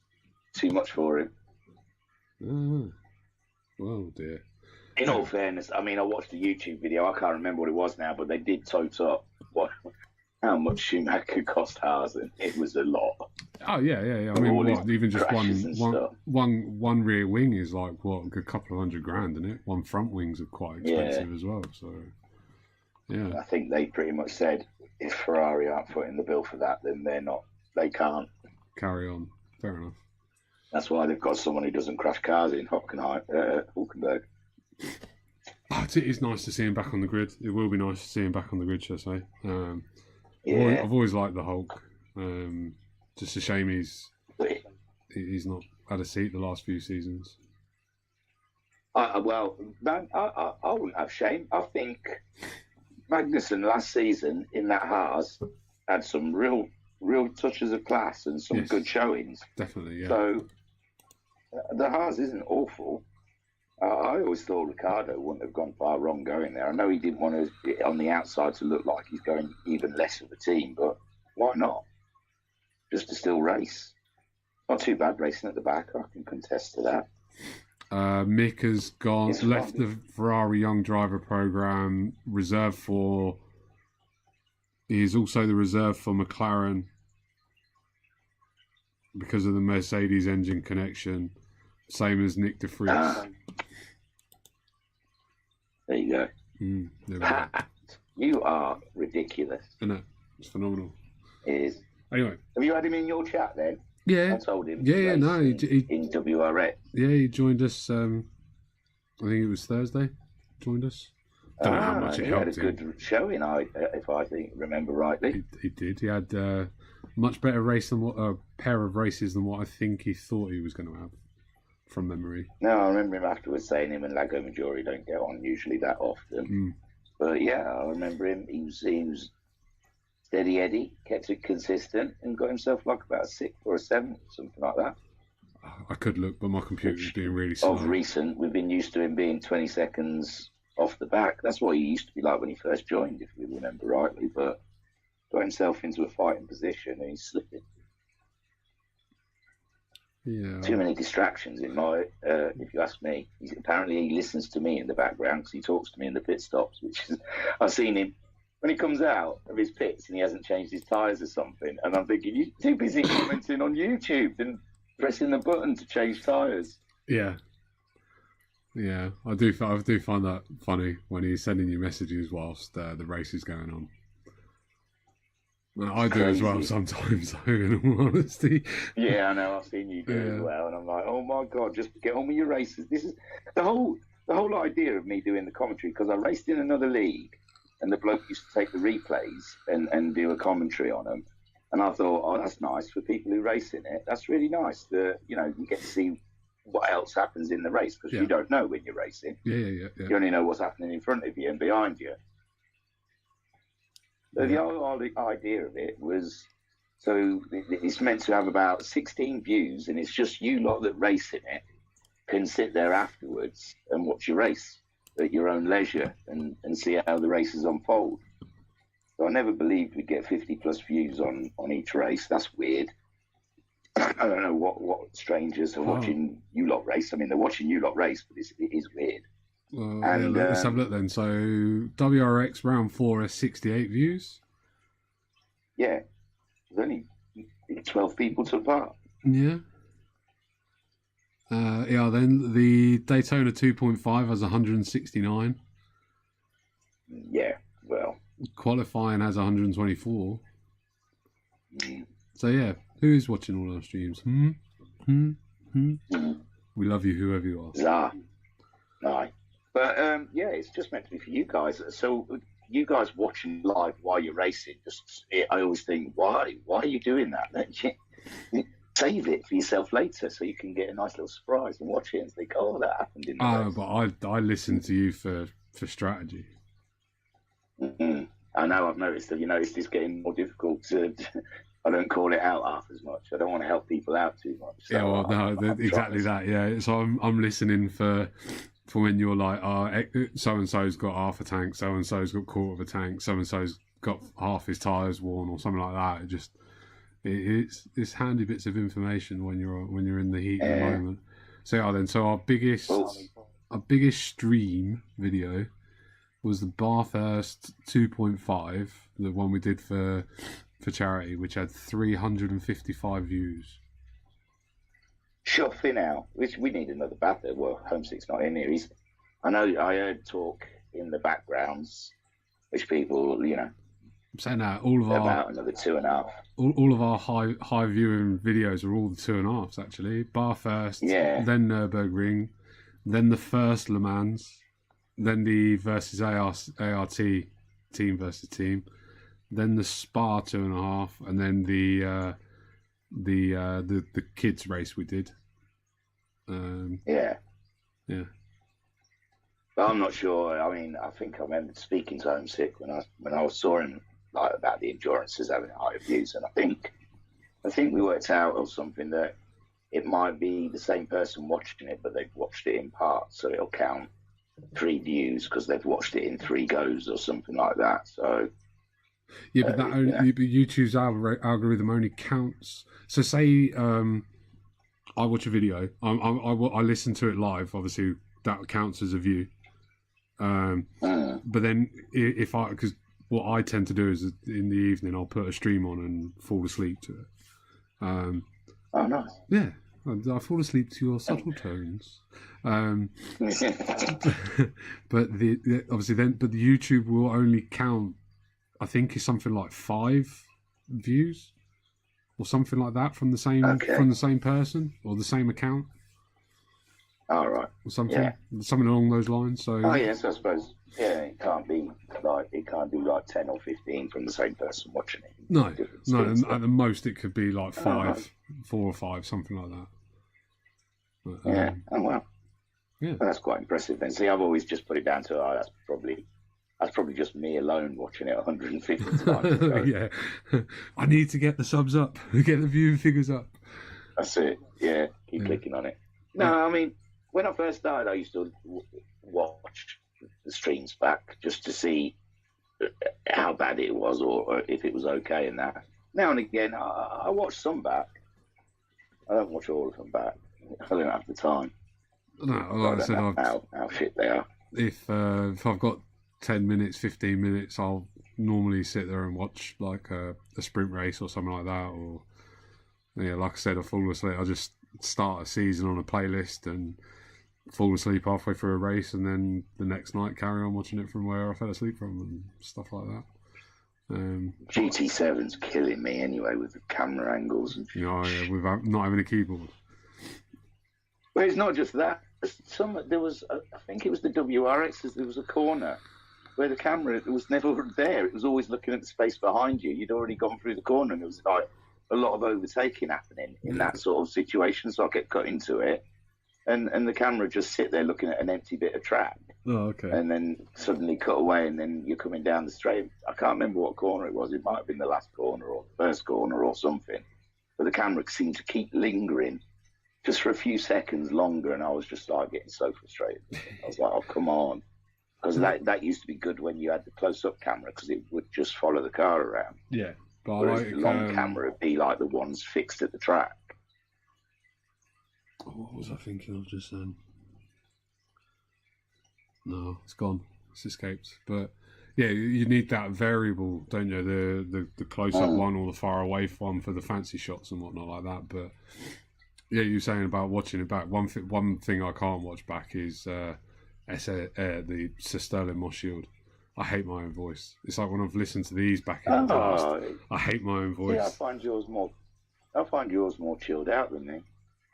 too much for him. Oh dear. In all fairness, I mean, I watched a YouTube video. I can't remember what it was now, but they did tote up how much Schumacher cost Haas, and it was a lot. Oh yeah. I mean, even just one rear wing is like a couple of $100,000, isn't it? One front wings are quite expensive as well. So yeah, I think they pretty much said if Ferrari aren't footing the bill for that, then they can't carry on. Fair enough. That's why they've got someone who doesn't crash cars in Hülkenberg. Oh, it is nice to see him back on the grid. It will be nice to see him back on the grid, shall I say. I've always liked the Hulk. Just a shame he's not had a seat the last few seasons. Well, man, I wouldn't have shame. I think Magnussen last season in that Haas had some real touches of class and some good showings. Definitely, yeah. So the Haas isn't awful. I always thought Ricciardo wouldn't have gone far wrong going there. I know he didn't want to, on the outside, to look like he's going even less of a team, but why not? Just to still race. Not too bad racing at the back. I can contest to that. Mick has left the Ferrari Young Driver program, reserved for. He's also the reserve for McLaren because of the Mercedes engine connection, same as Nick de Vries. There you go. There we go. You are ridiculous. Isn't it? It's phenomenal. It is. Anyway, have you had him in your chat then? Yeah, I told him. Yeah, no, he in WRX. Yeah, he joined us. I think it was Thursday. Joined us. Don't know how much it helped. He had a good showing, if I remember rightly. He did. He had much better race than a pair of races than what I think he thought he was going to have, from memory. No, I remember him afterwards saying him and Lago Maggiore don't get on usually that often. But yeah, I remember him. He was steady Eddie, kept it consistent, and got himself like about a 6th or a 7th, something like that. I could look, but my computer's being really slow. Of recent, we've been used to him being 20 seconds off the back. That's what he used to be like when he first joined, if we remember rightly, but got himself into a fighting position and he's slipping. Yeah. Too many distractions in my, if you ask me. Apparently he listens to me in the background because he talks to me in the pit stops, which is, I've seen him when he comes out of his pits and he hasn't changed his tyres or something, and I'm thinking, you're too busy commenting on YouTube and pressing the button to change tyres. Yeah. Yeah, I do find that funny when he's sending you messages whilst the race is going on. Well, I do as well sometimes, in all honesty. Yeah, I know. I've seen you do it as well, and I'm like, oh my god, just get on with your races. This is the whole idea of me doing the commentary, because I raced in another league, and the bloke used to take the replays and do a commentary on them, and I thought, oh, that's nice for people who race in it. That's really nice. You get to see what else happens in the race, because you don't know when you're racing. Yeah. You only know what's happening in front of you and behind you. So the whole idea of it was, so it's meant to have about 16 views, and it's just you lot that race in it can sit there afterwards and watch your race at your own leisure and see how the races unfold. So I never believed we'd get 50 plus views on each race. That's weird. I don't know what strangers are watching you lot race. I mean, they're watching you lot race, but it is weird. And let's have a look then. So WRX round 4 has 68 views. Yeah, there's only 12 people took part. Yeah. Then the Daytona 2.5 has 169. Yeah, well. Qualifying has 124. So yeah, who's watching all our streams? We love you, whoever you are. Bizarre. Aye. But yeah, it's just meant to be for you guys. So you guys watching live while you're racing, I always think, why are you doing that? Save it for yourself later so you can get a nice little surprise and watch it and think, oh, that happened in the race. But I listen to you for strategy. Mm-hmm. I know, I've noticed that, it's getting more difficult to... I don't call it out half as much. I don't want to help people out too much. So yeah, well, no, exactly that. Yeah, so I'm listening for when you're like, so and so's got half a tank, so and so's got quarter of a tank, so and so's got half his tyres worn, or something like that. It's handy bits of information when you're in the heat of the moment. So our biggest stream video was the Bathurst 2.5, the one we did for charity, which had 355 views. Shuffy now. We need another batter. Well, Homesick's not in here. I heard talk in the backgrounds, which people, I'm saying that all of our about another 2.5. All of our high viewing videos are all the 2.5s actually. Bathurst, then Nürburgring, then the first Le Mans, then the versus ART team versus team. then the Spa 2.5, and then the kids race we did. Yeah. Yeah. But I'm not sure. I mean, I think I remember speaking to Homesick when I saw him like about the endurances having higher views, and I think we worked out or something that it might be the same person watching it, but they've watched it in parts, so it'll count 3 views because they've watched it in 3 goes or something like that. So yeah, but that only, but YouTube's algorithm only counts. So say I watch a video, I listen to it live. Obviously, that counts as a view. But then because what I tend to do is in the evening I'll put a stream on and fall asleep to it. Oh, nice. Yeah, I fall asleep to your subtle tones. But obviously the YouTube will only count, I think it's something like 5 views or something like that from the same person or the same account. All right. Or something along those lines. So yes, I suppose. Yeah, it can't do like 10 or 15 from the same person watching it. No. And at the most it could be like 4 or 5, something like that. But, yeah. Oh wow. Yeah. Well, that's quite impressive. Then see, I've always just put it down to that's probably just me alone watching it 150 times. Yeah. I need to get the subs up, get the viewing figures up. That's it. Yeah. Keep clicking on it. No, I mean, when I first started, I used to watch the streams back just to see how bad it was or if it was okay and that. Now and again, I watch some back. I don't watch all of them back. I don't have the time. No, like I said, how shit they are. If I've got 10 minutes, 15 minutes, I'll normally sit there and watch like a sprint race or something like that. Or like I said, I fall asleep. I just start a season on a playlist and fall asleep halfway through a race, and then the next night carry on watching it from where I fell asleep from and stuff like that. GT7's killing me anyway with the camera angles and without not having a keyboard. Well, it's not just that. There was, I think it was the WRXs. There was a corner where the camera was never there. It was always looking at the space behind you. You'd already gone through the corner, and there was like a lot of overtaking happening in that sort of situation. So I get cut into it, and the camera just sit there looking at an empty bit of track. Oh, okay. And then suddenly cut away, and then you're coming down the straight. I can't remember what corner it was. It might have been the last corner or the first corner or something. But the camera seemed to keep lingering just for a few seconds longer, and I was just like getting so frustrated. I was like, oh, come on. Because that used to be good when you had the close-up camera, because it would just follow the car around. Yeah. But whereas the long camera would be like the ones fixed at the track. What was I thinking of just then? No, it's gone. It's escaped. But yeah, you need that variable, don't you? The close-up one or the far-away one for the fancy shots and whatnot like that. But yeah, you're saying about watching it back. One thing I can't watch back is the Sir Sterling Moss Shield. I hate my own voice. It's like when I've listened to these back in the past, I hate my own voice. Yeah, I find yours more chilled out than me.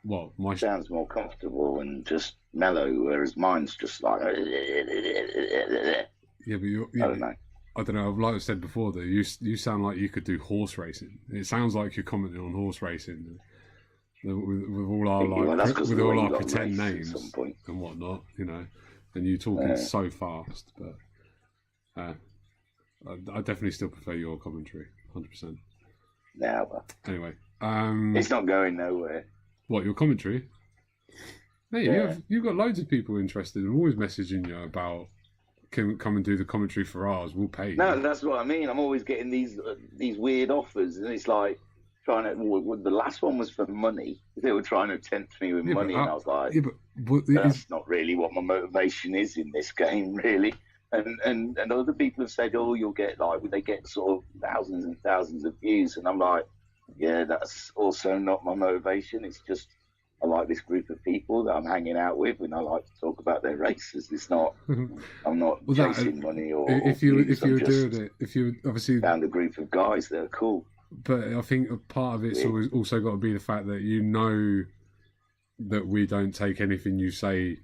What? Sounds more comfortable and just mellow, whereas mine's just like. Yeah, but I don't know. Like I said before, though, you sound like you could do horse racing. It sounds like you're commenting on horse racing with all our pretend names and whatnot, and you talking so fast. But I definitely still prefer your commentary, 100%. Yeah, but anyway, it's not going nowhere. What, your commentary? Hey, you've got loads of people interested and always messaging you about come and do the commentary for ours. We'll pay you. No, that's what I mean. I'm always getting these weird offers, and it's like trying to. Well, the last one was for money. They were trying to tempt me with money, and I was like, that's not really what my motivation is in this game, really. And other people have said, oh, you'll get they get sort of thousands and thousands of views, and I'm like, yeah, that's also not my motivation. It's just I like this group of people that I'm hanging out with, and I like to talk about their races. It's not. I'm not chasing money or. If you obviously found a group of guys that are cool. But I think a part of it's also got to be the fact that that we don't take anything you say.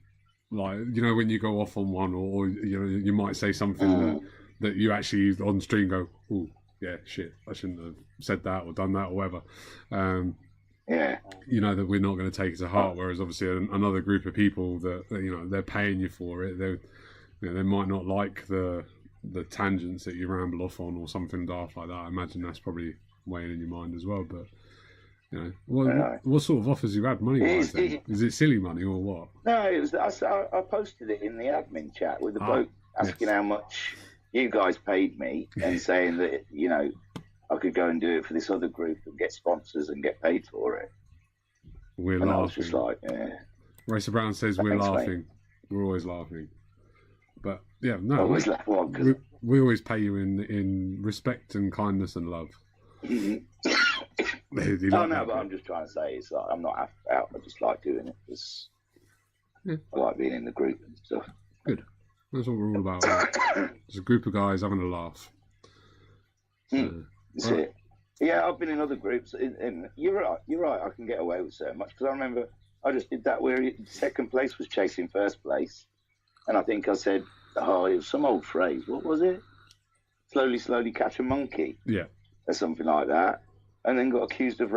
Like, when you go off on one, or you might say something that you actually on stream go, ooh, yeah, shit, I shouldn't have said that or done that or whatever. Yeah. You know that we're not going to take it to heart. Whereas obviously another group of people that they're paying you for it. They might not like the tangents that you ramble off on or something daft like that. I imagine that's probably weighing in your mind as well. But what sort of offers you had money wise? Then is it silly money or what? No, it was. I posted it in the admin chat with the bloke asking how much you guys paid me and saying that I could go and do it for this other group and get sponsors and get paid for it. We're laughing. I was just like, yeah. Racer Brown says we're laughing. Mate. We're always laughing. But yeah, no. Always laugh one. We always pay you in respect and kindness and love. But I'm just trying to say it's like I'm not out. I just like doing it. I like being in the group and stuff. Good. That's what we're all about. It's a group of guys having a laugh. That's it. Yeah, I've been in other groups, and you're right. I can get away with so much because I remember I just did that where second place was chasing first place, and I think I said, it was some old phrase. What was it? Slowly catch a monkey. Yeah, or something like that, and then got accused of